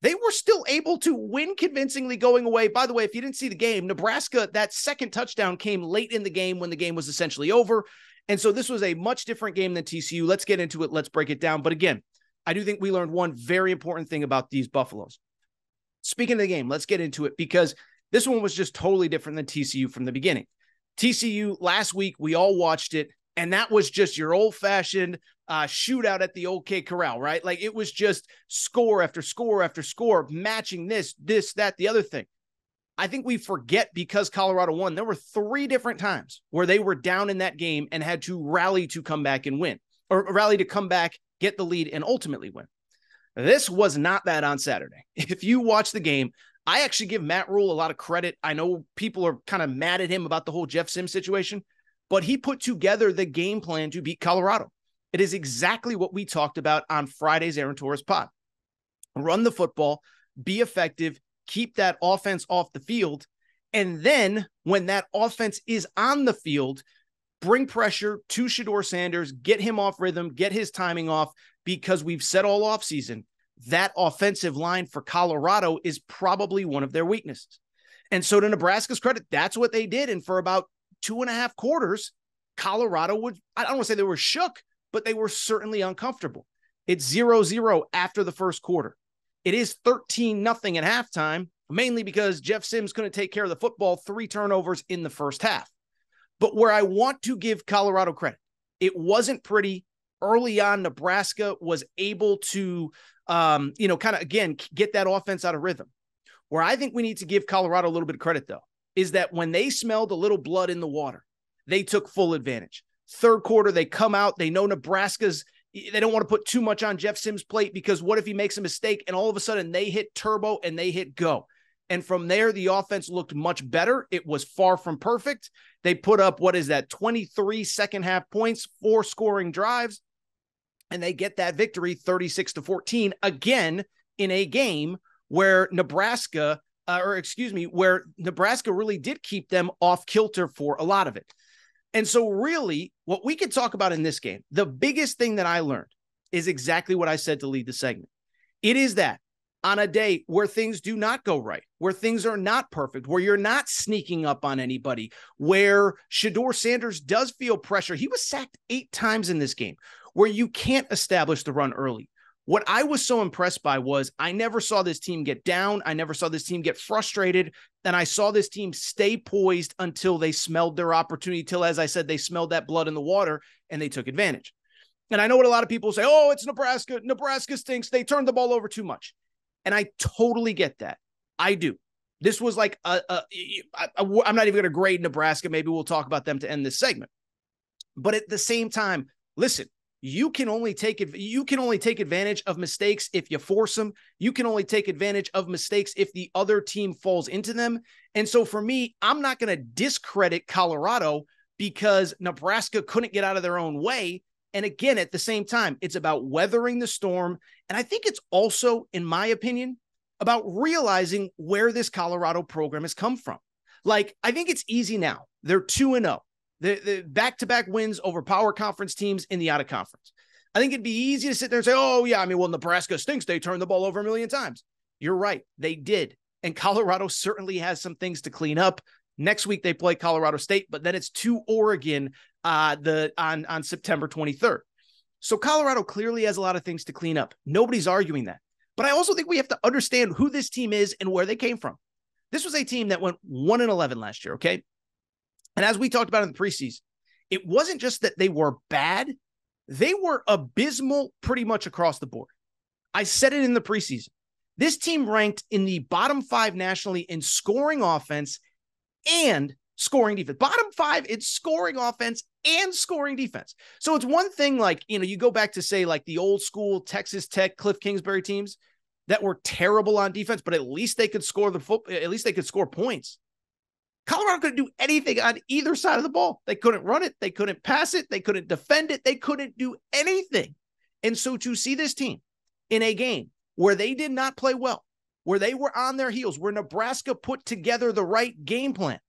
[SPEAKER 1] they were still able to win convincingly going away. By the way, if you didn't see the game, Nebraska, that second touchdown came late in the game when the game was essentially over. And so this was a much different game than TCU. Let's get into it. Let's break it down. But again, I do think we learned one very important thing about these Buffaloes. Speaking of the game, let's get into it, because this one was just totally different than TCU from the beginning. TCU last week, we all watched it, and that was just your old-fashioned shootout at the OK Corral, right? Like, it was just score after score after score, matching this, that, the other thing. I think we forget, because Colorado won, there were 3 different times where they were down in that game and had to rally to come back and win, or rally to come back, get the lead, and ultimately win. This was not that on Saturday. If you watch the game, I actually give Matt Rule a lot of credit. I know people are kind of mad at him about the whole Jeff Sims situation, but he put together the game plan to beat Colorado. It is exactly what we talked about on Friday's Aaron Torres pod. Run the football, be effective, keep that offense off the field, and then when that offense is on the field, bring pressure to Shedeur Sanders, get him off rhythm, get his timing off, because we've said all offseason, that offensive line for Colorado is probably one of their weaknesses. And so, to Nebraska's credit, that's what they did. And for about 2.5 quarters, Colorado would, I don't want to say they were shook, but they were certainly uncomfortable. It's 0-0 after the first quarter. It is 13-0 at halftime, mainly because Jeff Sims couldn't take care of the football, 3 turnovers in the first half. But where I want to give Colorado credit, it wasn't pretty. Early on, Nebraska was able to, kind of, again, get that offense out of rhythm. Where I think we need to give Colorado a little bit of credit, though, is that when they smelled a little blood in the water, they took full advantage. Third quarter, they come out. They know they don't want to put too much on Jeff Sims' plate, because what if he makes a mistake and all of a sudden they hit turbo and they hit go? And from there, the offense looked much better. It was far from perfect. They put up, 23 second half points, 4 scoring drives, and they get that victory 36-14, again, in a game where Nebraska really did keep them off kilter for a lot of it. And so really what we could talk about in this game, the biggest thing that I learned is exactly what I said to lead the segment. It is that on a day where things do not go right, where things are not perfect, where you're not sneaking up on anybody, where Shedeur Sanders does feel pressure. He was sacked 8 times in this game, where you can't establish the run early. What I was so impressed by was I never saw this team get down. I never saw this team get frustrated. And I saw this team stay poised until they smelled their opportunity, till, as I said, they smelled that blood in the water and they took advantage. And I know what a lot of people say, oh, it's Nebraska. Nebraska stinks. They turned the ball over too much. And I totally get that. I do. This was like, I'm not even going to grade Nebraska. Maybe we'll talk about them to end this segment. But at the same time, listen, you can only take advantage of mistakes if you force them. You can only take advantage of mistakes if the other team falls into them. And so for me, I'm not going to discredit Colorado because Nebraska couldn't get out of their own way. And again, at the same time, it's about weathering the storm. And I think it's also, in my opinion, about realizing where this Colorado program has come from. Like, I think it's easy now. They're 2-0. The back-to-back wins over power conference teams in the out-of-conference. I think it'd be easy to sit there and say, oh, yeah, Nebraska stinks. They turned the ball over 1 million times. You're right. They did. And Colorado certainly has some things to clean up. Next week, they play Colorado State, but then it's to Oregon on September 23rd. So Colorado clearly has a lot of things to clean up. Nobody's arguing that. But I also think we have to understand who this team is and where they came from. This was a team that went 1-11 last year, okay? And as we talked about in the preseason, it wasn't just that they were bad. They were abysmal pretty much across the board. I said it in the preseason. This team ranked in the bottom 5 nationally in scoring offense and scoring defense. Bottom 5 in scoring offense and scoring defense. So it's one thing like, you go back to say like the old school Texas Tech, Cliff Kingsbury teams that were terrible on defense, but at least they could score at least they could score points. Colorado couldn't do anything on either side of the ball. They couldn't run it. They couldn't pass it. They couldn't defend it. They couldn't do anything. And so to see this team in a game where they did not play well, where they were on their heels, where Nebraska put together the right game plan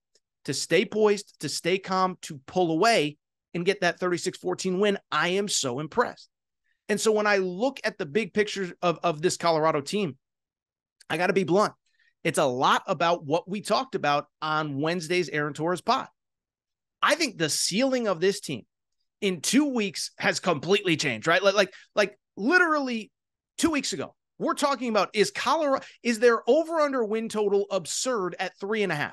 [SPEAKER 1] to stay poised, to stay calm, to pull away and get that 36-14 win, I am so impressed. And so when I look at the big picture of this Colorado team, I got to be blunt. It's a lot about what we talked about on Wednesday's Aaron Torres pod. I think the ceiling of this team in 2 weeks has completely changed, right? Like literally 2 weeks ago, we're talking about is their over-under win total absurd at 3.5?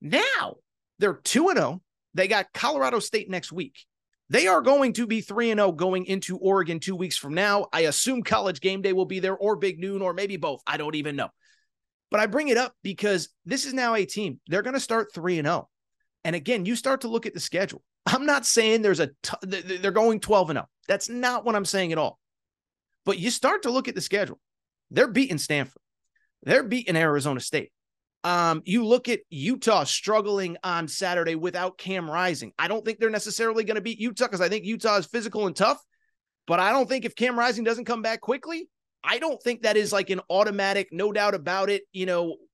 [SPEAKER 1] Now they're 2-0. They got Colorado State next week. They are going to be 3-0 going into Oregon 2 weeks from now. I assume College Game Day will be there, or Big Noon, or maybe both. I don't even know. But I bring it up because this is now a team. They're going to start 3-0. And again, you start to look at the schedule. I'm not saying they're going 12-0. That's not what I'm saying at all. But you start to look at the schedule. They're beating Stanford. They're beating Arizona State. You look at Utah struggling on Saturday without Cam Rising. I don't think they're necessarily going to beat Utah because I think Utah is physical and tough. But I don't think if Cam Rising doesn't come back quickly, I don't think that is like an automatic, no doubt about it,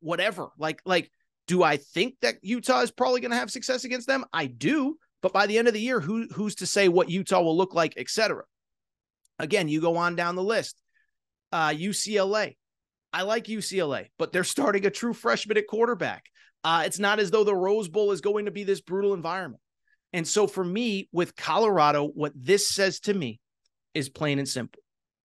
[SPEAKER 1] whatever. Like, do I think that Utah is probably going to have success against them? I do. But by the end of the year, who's to say what Utah will look like, et cetera? Again, you go on down the list. UCLA. I like UCLA, but they're starting a true freshman at quarterback. It's not as though the Rose Bowl is going to be this brutal environment. And so for me, with Colorado, what this says to me is plain and simple.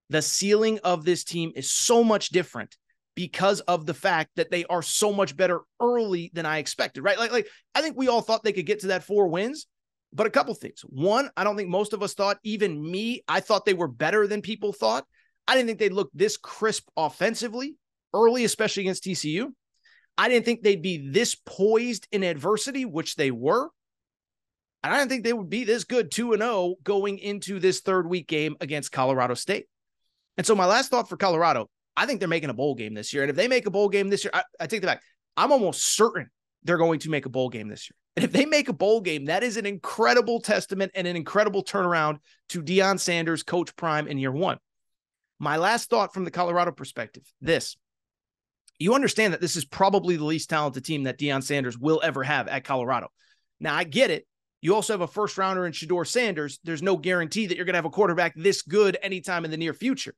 [SPEAKER 1] The ceiling of this team is so much different because of the fact that they are so much better early than I expected, right? Like I think we all thought they could get to that 4 wins, but a couple things. One, I don't think most of us thought, even me, I thought they were better than people thought. I didn't think they'd look this crisp offensively early, especially against TCU. I didn't think they'd be this poised in adversity, which they were. And I didn't think they would be this good 2-0 going into this third week game against Colorado State. And so my last thought for Colorado, I think they're making a bowl game this year. And if they make a bowl game this year, I take that back. I'm almost certain they're going to make a bowl game this year. And if they make a bowl game, that is an incredible testament and an incredible turnaround to Deion Sanders, Coach Prime in year 1. My last thought from the Colorado perspective, you understand that this is probably the least talented team that Deion Sanders will ever have at Colorado. Now, I get it. You also have a first rounder in Shedeur Sanders. There's no guarantee that you're going to have a quarterback this good anytime in the near future.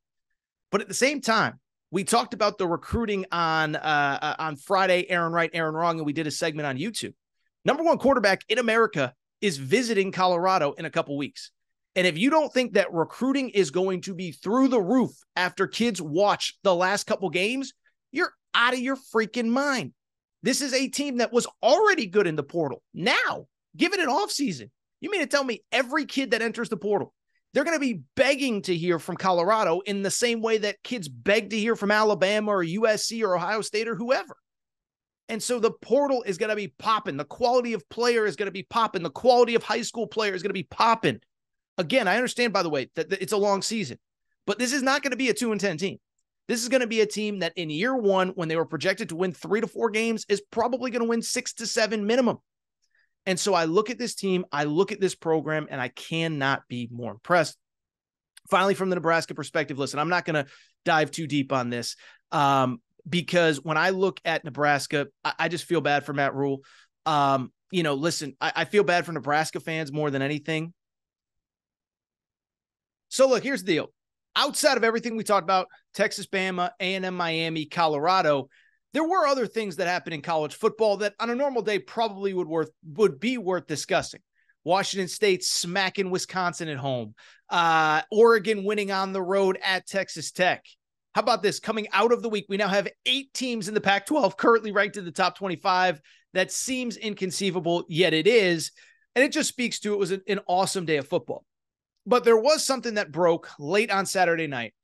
[SPEAKER 1] But at the same time, we talked about the recruiting on Friday, Aaron Right, Aaron Wrong, and we did a segment on YouTube. Number 1 quarterback in America is visiting Colorado in a couple weeks. And if you don't think that recruiting is going to be through the roof after kids watch the last couple games, you're out of your freaking mind. This is a team that was already good in the portal. Now, give it an offseason. You mean to tell me every kid that enters the portal, they're going to be begging to hear from Colorado in the same way that kids beg to hear from Alabama or USC or Ohio State or whoever. And so the portal is going to be popping. The quality of player is going to be popping. The quality of high school player is going to be popping. Again, I understand, by the way, that it's a long season, but this is not going to be a 2-10 team. This is going to be a team that in year 1, when they were projected to win 3 to 4 games, is probably going to win 6 to 7 minimum. And so I look at this team, I look at this program, and I cannot be more impressed. Finally, from the Nebraska perspective, listen, I'm not going to dive too deep on this because when I look at Nebraska, I just feel bad for Matt Rule. Listen, I feel bad for Nebraska fans more than anything. So look, here's the deal. Outside of everything we talked about, Texas, Bama, A&M-Miami, Colorado, there were other things that happened in college football that on a normal day probably would be worth discussing. Washington State smacking Wisconsin at home. Oregon winning on the road at Texas Tech. How about this? Coming out of the week, we now have 8 teams in the Pac-12 currently ranked in the top 25. That seems inconceivable, yet it is. And it just speaks to it was an awesome day of football. But there was something that broke late on Saturday night.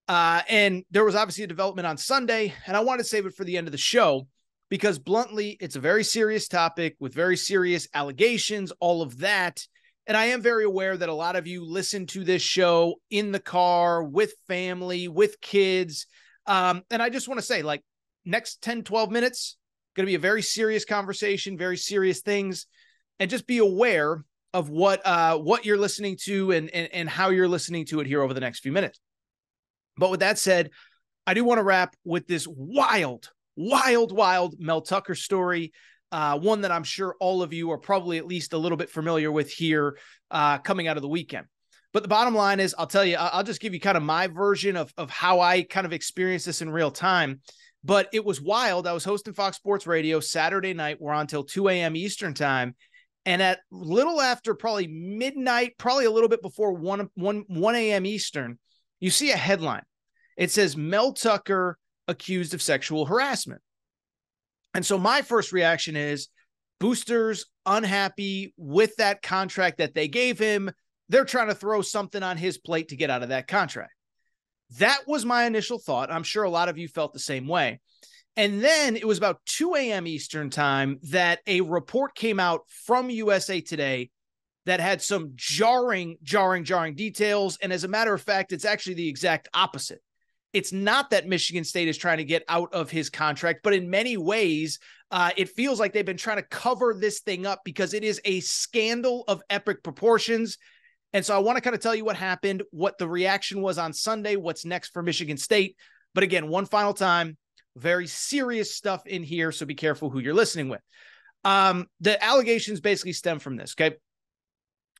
[SPEAKER 1] And there was obviously a development on Sunday, and I want to save it for the end of the show. because bluntly, it's a very serious topic with very serious allegations, all of that. And I am very aware that a lot of you listen to this show in the car, with family, with kids. And I just want to say, like, next 10, 12 minutes, going to be a very serious conversation, very serious things. And just be aware of what you're listening to and how you're listening to it here over the next few minutes. But with that said, I do want to wrap with this wild Mel Tucker story. One that I'm sure all of you are probably at least a little bit familiar with here coming out of the weekend. But the bottom line is, I'll tell you, I'll just give you kind of my version of how I kind of experienced this in real time. But it was wild. I was hosting Fox Sports Radio Saturday night. We're on till 2 a.m. Eastern time. And at little after probably midnight, probably a little bit before 1 a.m. Eastern, you see a headline. It says, Mel Tucker accused of sexual harassment. And so my first reaction is, boosters unhappy with that contract that they gave him. They're trying to throw something on his plate to get out of that contract. That was my initial thought. I'm sure a lot of you felt the same way. And then it was about 2 a.m. Eastern time that a report came out from USA Today that had some jarring details. And as a matter of fact, it's actually the exact opposite. It's not that Michigan State is trying to get out of his contract, but in many ways, it feels like they've been trying to cover this thing up because it is a scandal of epic proportions. And so I want to kind of tell you what happened, what the reaction was on Sunday, what's next for Michigan State. But again, one final time, very serious stuff in here, so be careful who you're listening with. The allegations basically stem from this, okay?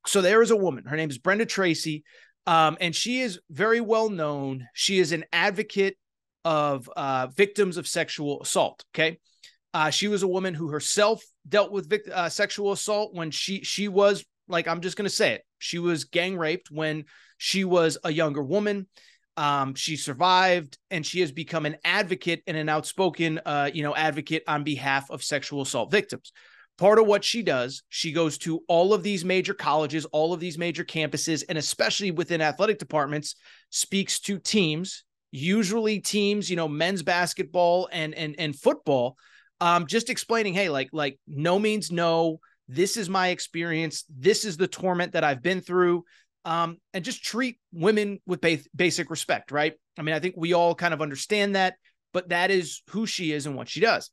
[SPEAKER 1] So there is a woman. Her name is Brenda Tracy. And she is very well known. She is an advocate of victims of sexual assault. Okay. She was a woman who herself dealt with sexual assault when she was, like, I'm just going to say it. She was gang raped when she was a younger woman. She survived, and she has become an advocate and an outspoken, advocate on behalf of sexual assault victims. Part of what she does, she goes to all of these major colleges, all of these major campuses, and especially within athletic departments, speaks to teams, usually teams, men's basketball and football, just explaining, hey, like no means no. This is my experience. This is the torment that I've been through. And just treat women with basic respect, right? I mean, I think we all kind of understand that, but that is who she is and what she does.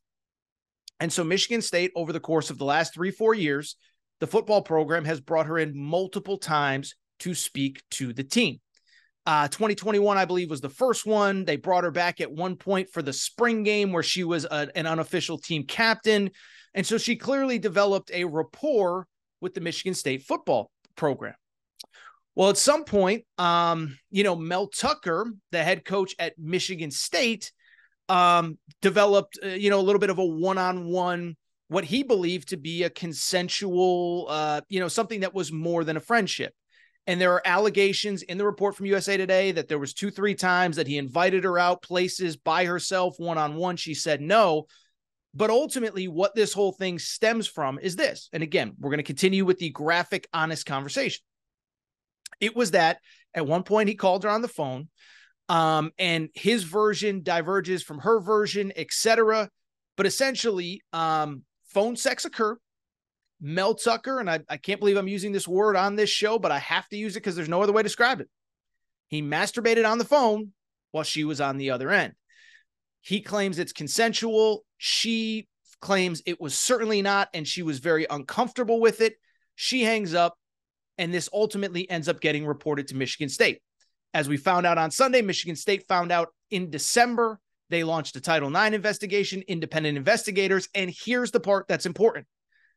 [SPEAKER 1] And so Michigan State, over the course of the last 3-4 years, the football program has brought her in multiple times to speak to the team. 2021, I believe, was the first one. They brought her back at one point for the spring game where she was an unofficial team captain. And so she clearly developed a rapport with the Michigan State football program. Well, at some point, Mel Tucker, the head coach at Michigan State, developed, a little bit of a one-on-one, what he believed to be a consensual, something that was more than a friendship. And there are allegations in the report from USA Today that there was 2-3 times that he invited her out places by herself, one-on-one. She said no. But ultimately, what this whole thing stems from is this. And again, we're going to continue with the graphic, honest conversation. It was that at one point he called her on the phone. And his version diverges from her version, etc. But essentially, phone sex occurred. Mel Tucker, and I can't believe I'm using this word on this show, but I have to use it because there's no other way to describe it. He masturbated on the phone while she was on the other end. He claims it's consensual. She claims it was certainly not, and she was very uncomfortable with it. She hangs up, and this ultimately ends up getting reported to Michigan State. As we found out on Sunday, Michigan State found out in December. They launched a Title IX investigation, independent investigators, and here's the part that's important.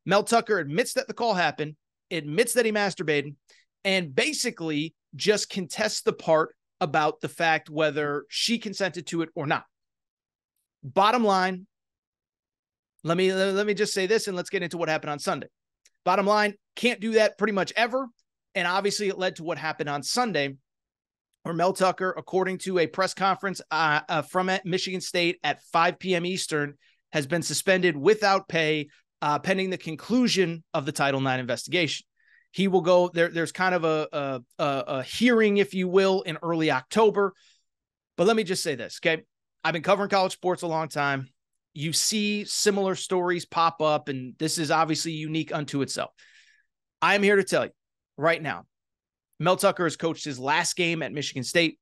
[SPEAKER 1] Mel Tucker admits that the call happened, admits that he masturbated, and basically just contests the part about the fact whether she consented to it or not. Bottom line, let me just say this, and let's get into what happened on Sunday. Bottom line, can't do that pretty much ever, and obviously it led to what happened on Sunday, where Mel Tucker, according to a press conference from Michigan State at 5 p.m. Eastern, has been suspended without pay pending the conclusion of the Title IX investigation. He will go there. There's kind of a hearing, if you will, in early October. But let me just say this, okay? I've been covering college sports a long time. you see similar stories pop up, and this is obviously unique unto itself. I'm here to tell you right now, Mel Tucker has coached his last game at Michigan State.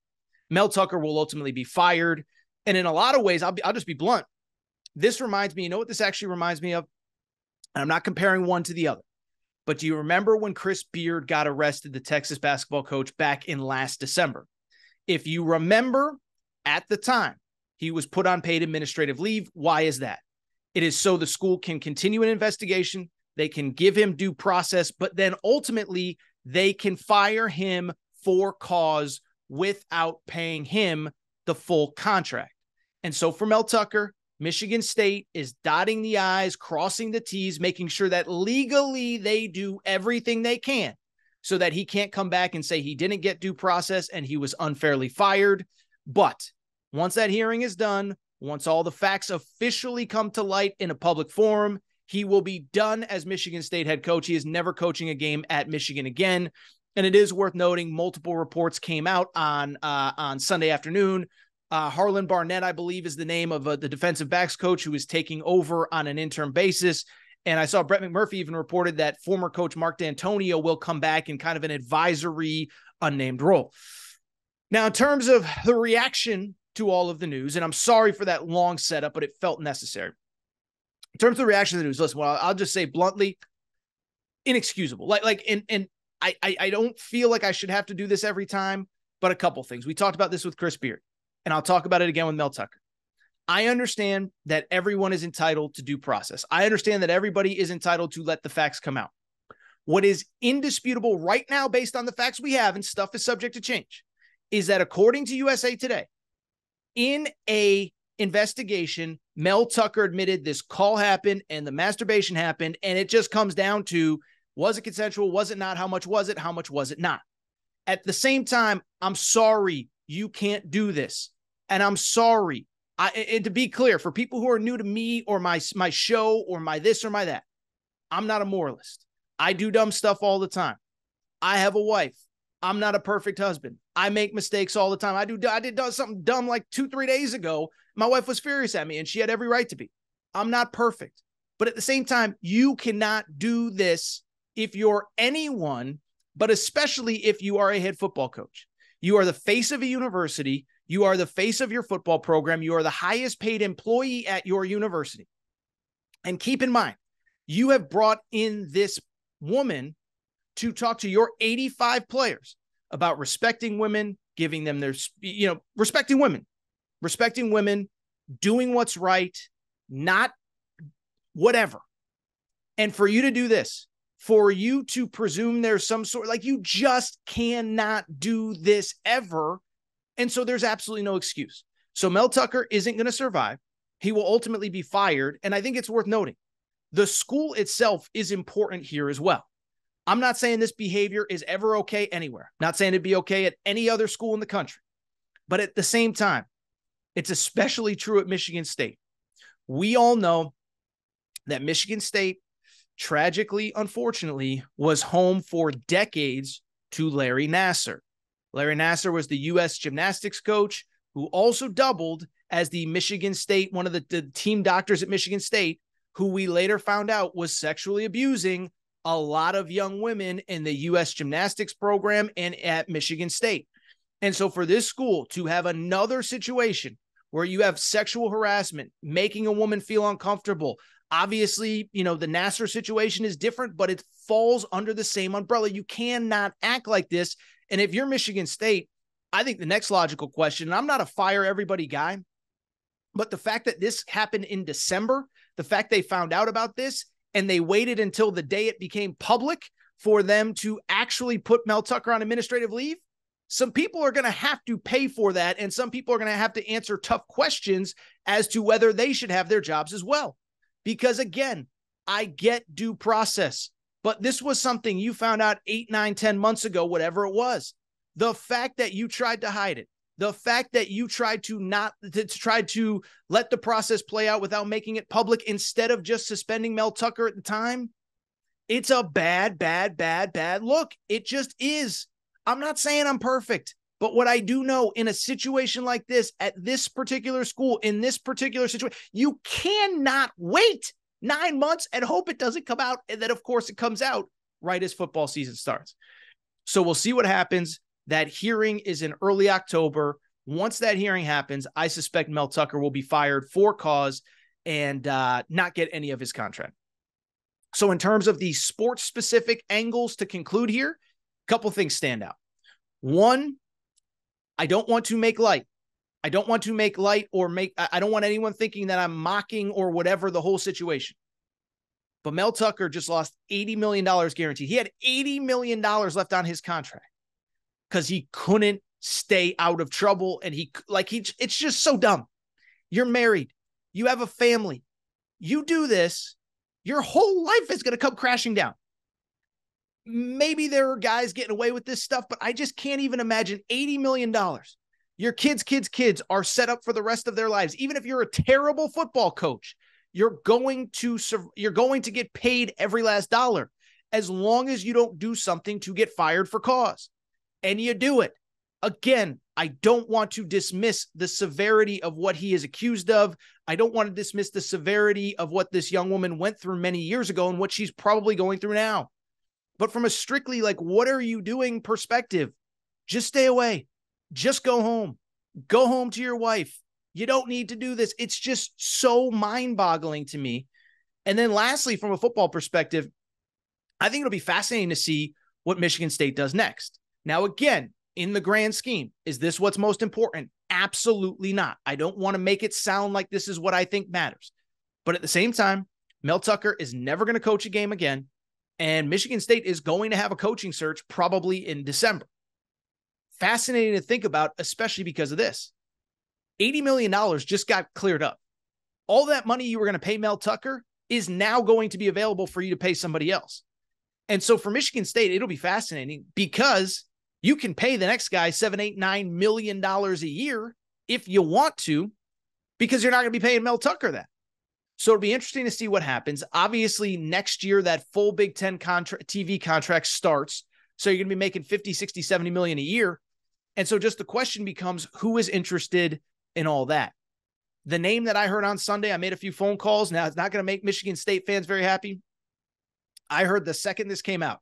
[SPEAKER 1] Mel Tucker will ultimately be fired. And in a lot of ways, I'll just be blunt. This reminds me, you know what this actually reminds me of? And I'm not comparing one to the other. But do you remember when Chris Beard got arrested, the Texas basketball coach, back in last December? If you remember, at the time, he was put on paid administrative leave. Why is that? It is so the school can continue an investigation. They can give him due process, but then ultimately they can fire him for cause without paying him the full contract. And so for Mel Tucker, Michigan State is dotting the I's, crossing the T's, making sure that legally they do everything they can so that he can't come back and say he didn't get due process and he was unfairly fired. But once that hearing is done, once all the facts officially come to light in a public forum, he will be done as Michigan State head coach. He is never coaching a game at Michigan again. And it is worth noting, multiple reports came out on Sunday afternoon. Harlan Barnett, I believe, is the name of the defensive backs coach who is taking over on an interim basis. And I saw Brett McMurphy even reported that former coach Mark D'Antonio will come back in kind of an advisory unnamed role. Now, in terms of the reaction to all of the news, and I'm sorry for that long setup, but it felt necessary. In terms of the reaction to the news, listen, well, I'll just say bluntly, inexcusable. And I don't feel like I should have to do this every time, but a couple things. We talked about this with Chris Beard, and I'll talk about it again with Mel Tucker. I understand that everyone is entitled to due process. I understand that everybody is entitled to let the facts come out. What is indisputable right now, based on the facts we have, and stuff is subject to change, is that according to USA Today, in a investigation, Mel Tucker admitted this call happened and the masturbation happened, and it just comes down to, was it consensual? Was it not? How much was it? How much was it not? At the same time, I'm sorry you can't do this. And I'm sorry. And to be clear, for people who are new to me or my show or my this or my that, I'm not a moralist. I do dumb stuff all the time. I have a wife. I'm not a perfect husband. I make mistakes all the time. I did something dumb like 2-3 days ago. My wife was furious at me and she had every right to be. I'm not perfect. But at the same time, you cannot do this if you're anyone, but especially if you are a head football coach. You are the face of a university. You are the face of your football program. You are the highest paid employee at your university. And keep in mind, you have brought in this woman to talk to your 85 players about respecting women, giving them their, respecting women, doing what's right, not whatever. And for you to do this, for you to presume there's some sort, like, you just cannot do this ever. And so there's absolutely no excuse. So Mel Tucker isn't going to survive. He will ultimately be fired. And I think it's worth noting, the school itself is important here as well. I'm not saying this behavior is ever okay anywhere. Not saying it'd be okay at any other school in the country. But at the same time, it's especially true at Michigan State. We all know that Michigan State, tragically, unfortunately, was home for decades to Larry Nassar. Larry Nassar was the U.S. gymnastics coach who also doubled as the Michigan State, one of the team doctors at Michigan State, who we later found out was sexually abusing a lot of young women in the U.S. gymnastics program and at Michigan State. And so for this school to have another situation where you have sexual harassment, making a woman feel uncomfortable, obviously, the Nassar situation is different, but it falls under the same umbrella. You cannot act like this. And if you're Michigan State, I think the next logical question, and I'm not a fire everybody guy, but the fact that this happened in December, the fact they found out about this and they waited until the day it became public for them to actually put Mel Tucker on administrative leave, some people are going to have to pay for that. And some people are going to have to answer tough questions as to whether they should have their jobs as well. Because again, I get due process, but this was something you found out 8, 9, 10 months ago, whatever it was. The fact that you tried to hide it, the fact that you tried to let the process play out without making it public instead of just suspending Mel Tucker at the time, it's a bad look. It just is. I'm not saying I'm perfect. But what I do know in a situation like this, at this particular school, in this particular situation, you cannot wait 9 months and hope it doesn't come out. And then, of course, it comes out right as football season starts. So we'll see what happens. That hearing is in early October. Once that hearing happens, I suspect Mel Tucker will be fired for cause and not get any of his contract. So in terms of the sports-specific angles to conclude here, a couple things stand out. One, I don't want to make light. I don't want anyone thinking that I'm mocking or whatever the whole situation. But Mel Tucker just lost $80 million guaranteed. He had $80 million left on his contract because he couldn't stay out of trouble. And it's just so dumb. You're married. You have a family. You do this, your whole life is going to come crashing down. Maybe there are guys getting away with this stuff, but I just can't even imagine $80 million. Your kids are set up for the rest of their lives. Even if you're a terrible football coach, you're going to get paid every last dollar as long as you don't do something to get fired for cause. And you do it. Again, I don't want to dismiss the severity of what he is accused of. I don't want to dismiss the severity of what this young woman went through many years ago and what she's probably going through now. But from a strictly what are you doing perspective, just stay away. Just go home. Go home to your wife. You don't need to do this. It's just so mind-boggling to me. And then lastly, from a football perspective, I think it'll be fascinating to see what Michigan State does next. Now, again, in the grand scheme, is this what's most important? Absolutely not. I don't want to make it sound like this is what I think matters. But at the same time, Mel Tucker is never going to coach a game again. And Michigan State is going to have a coaching search probably in December. Fascinating to think about, especially because of this. $80 million just got cleared up. All that money you were going to pay Mel Tucker is now going to be available for you to pay somebody else. And so for Michigan State, it'll be fascinating because you can pay the next guy $7, $8, $9 million a year if you want to, because you're not going to be paying Mel Tucker that. So it'll be interesting to see what happens. Obviously, next year, that full Big Ten TV contract starts. So you're going to be making 50, 60, 70 million a year. And so just the question becomes, who is interested in all that? The name that I heard on Sunday, I made a few phone calls. Now, it's not going to make Michigan State fans very happy. I heard the second this came out,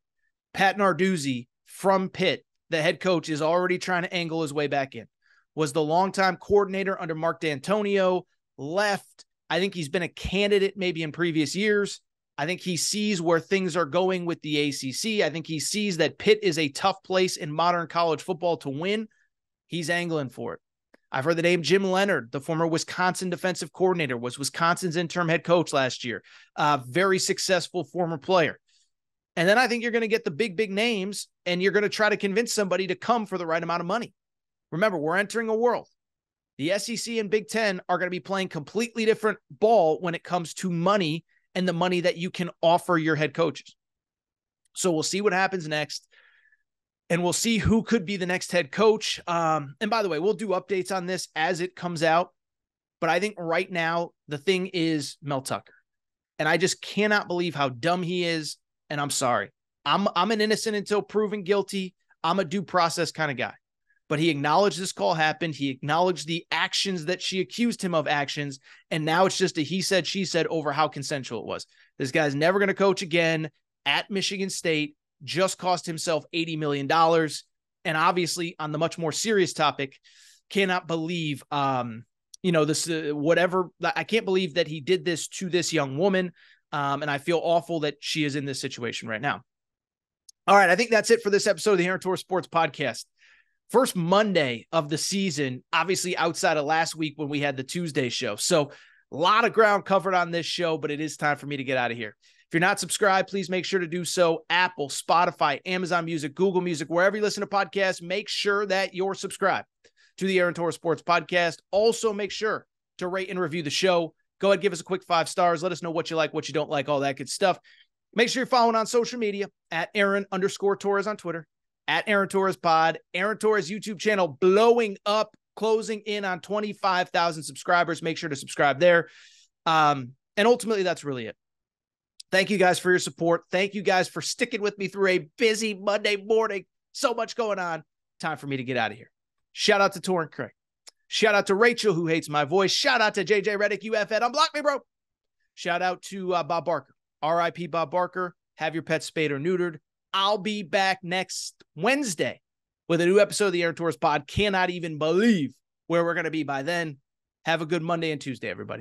[SPEAKER 1] Pat Narduzzi from Pitt, the head coach, is already trying to angle his way back in. Was the longtime coordinator under Mark D'Antonio, left. I think he's been a candidate maybe in previous years. I think he sees where things are going with the ACC. I think he sees that Pitt is a tough place in modern college football to win. He's angling for it. I've heard the name Jim Leonard, the former Wisconsin defensive coordinator, was Wisconsin's interim head coach last year. Very successful former player. And then I think you're going to get the big names, and you're going to try to convince somebody to come for the right amount of money. Remember, we're entering a world. The SEC and Big Ten are going to be playing completely different ball when it comes to money and the money that you can offer your head coaches. So we'll see what happens next, and we'll see who could be the next head coach. And by the way, we'll do updates on this as it comes out. But I think right now the thing is Mel Tucker. And I just cannot believe how dumb he is. And I'm sorry. I'm an innocent until proven guilty. I'm a due process kind of guy. But he acknowledged this call happened. He acknowledged the actions that she accused him of actions. And now it's just a he said, she said over how consensual it was. This guy's never going to coach again at Michigan State, just cost himself $80 million. And obviously on the much more serious topic, cannot believe, this, whatever, I can't believe that he did this to this young woman. And I feel awful that she is in this situation right now. All right. I think that's it for this episode of the Aaron Torres Sports Podcast. First Monday of the season, obviously outside of last week when we had the Tuesday show. So a lot of ground covered on this show, but it is time for me to get out of here. If you're not subscribed, please make sure to do so. Apple, Spotify, Amazon Music, Google Music, wherever you listen to podcasts, make sure that you're subscribed to the Aaron Torres Sports Podcast. Also, make sure to rate and review the show. Go ahead, give us a quick 5 stars. Let us know what you like, what you don't like, all that good stuff. Make sure you're following on social media at Aaron_Torres on Twitter, at Aaron Torres Pod, Aaron Torres YouTube channel blowing up, closing in on 25,000 subscribers. Make sure to subscribe there. And ultimately, that's really it. Thank you guys for your support. Thank you guys for sticking with me through a busy Monday morning. So much going on. Time for me to get out of here. Shout out to Torrent Craig. Shout out to Rachel, who hates my voice. Shout out to JJ Reddick, UFN. Unblock me, bro. Shout out to Bob Barker. RIP Bob Barker. Have your pets spayed or neutered. I'll be back next Wednesday with a new episode of the Aaron Torres Pod. Cannot even believe where we're going to be by then. Have a good Monday and Tuesday, everybody.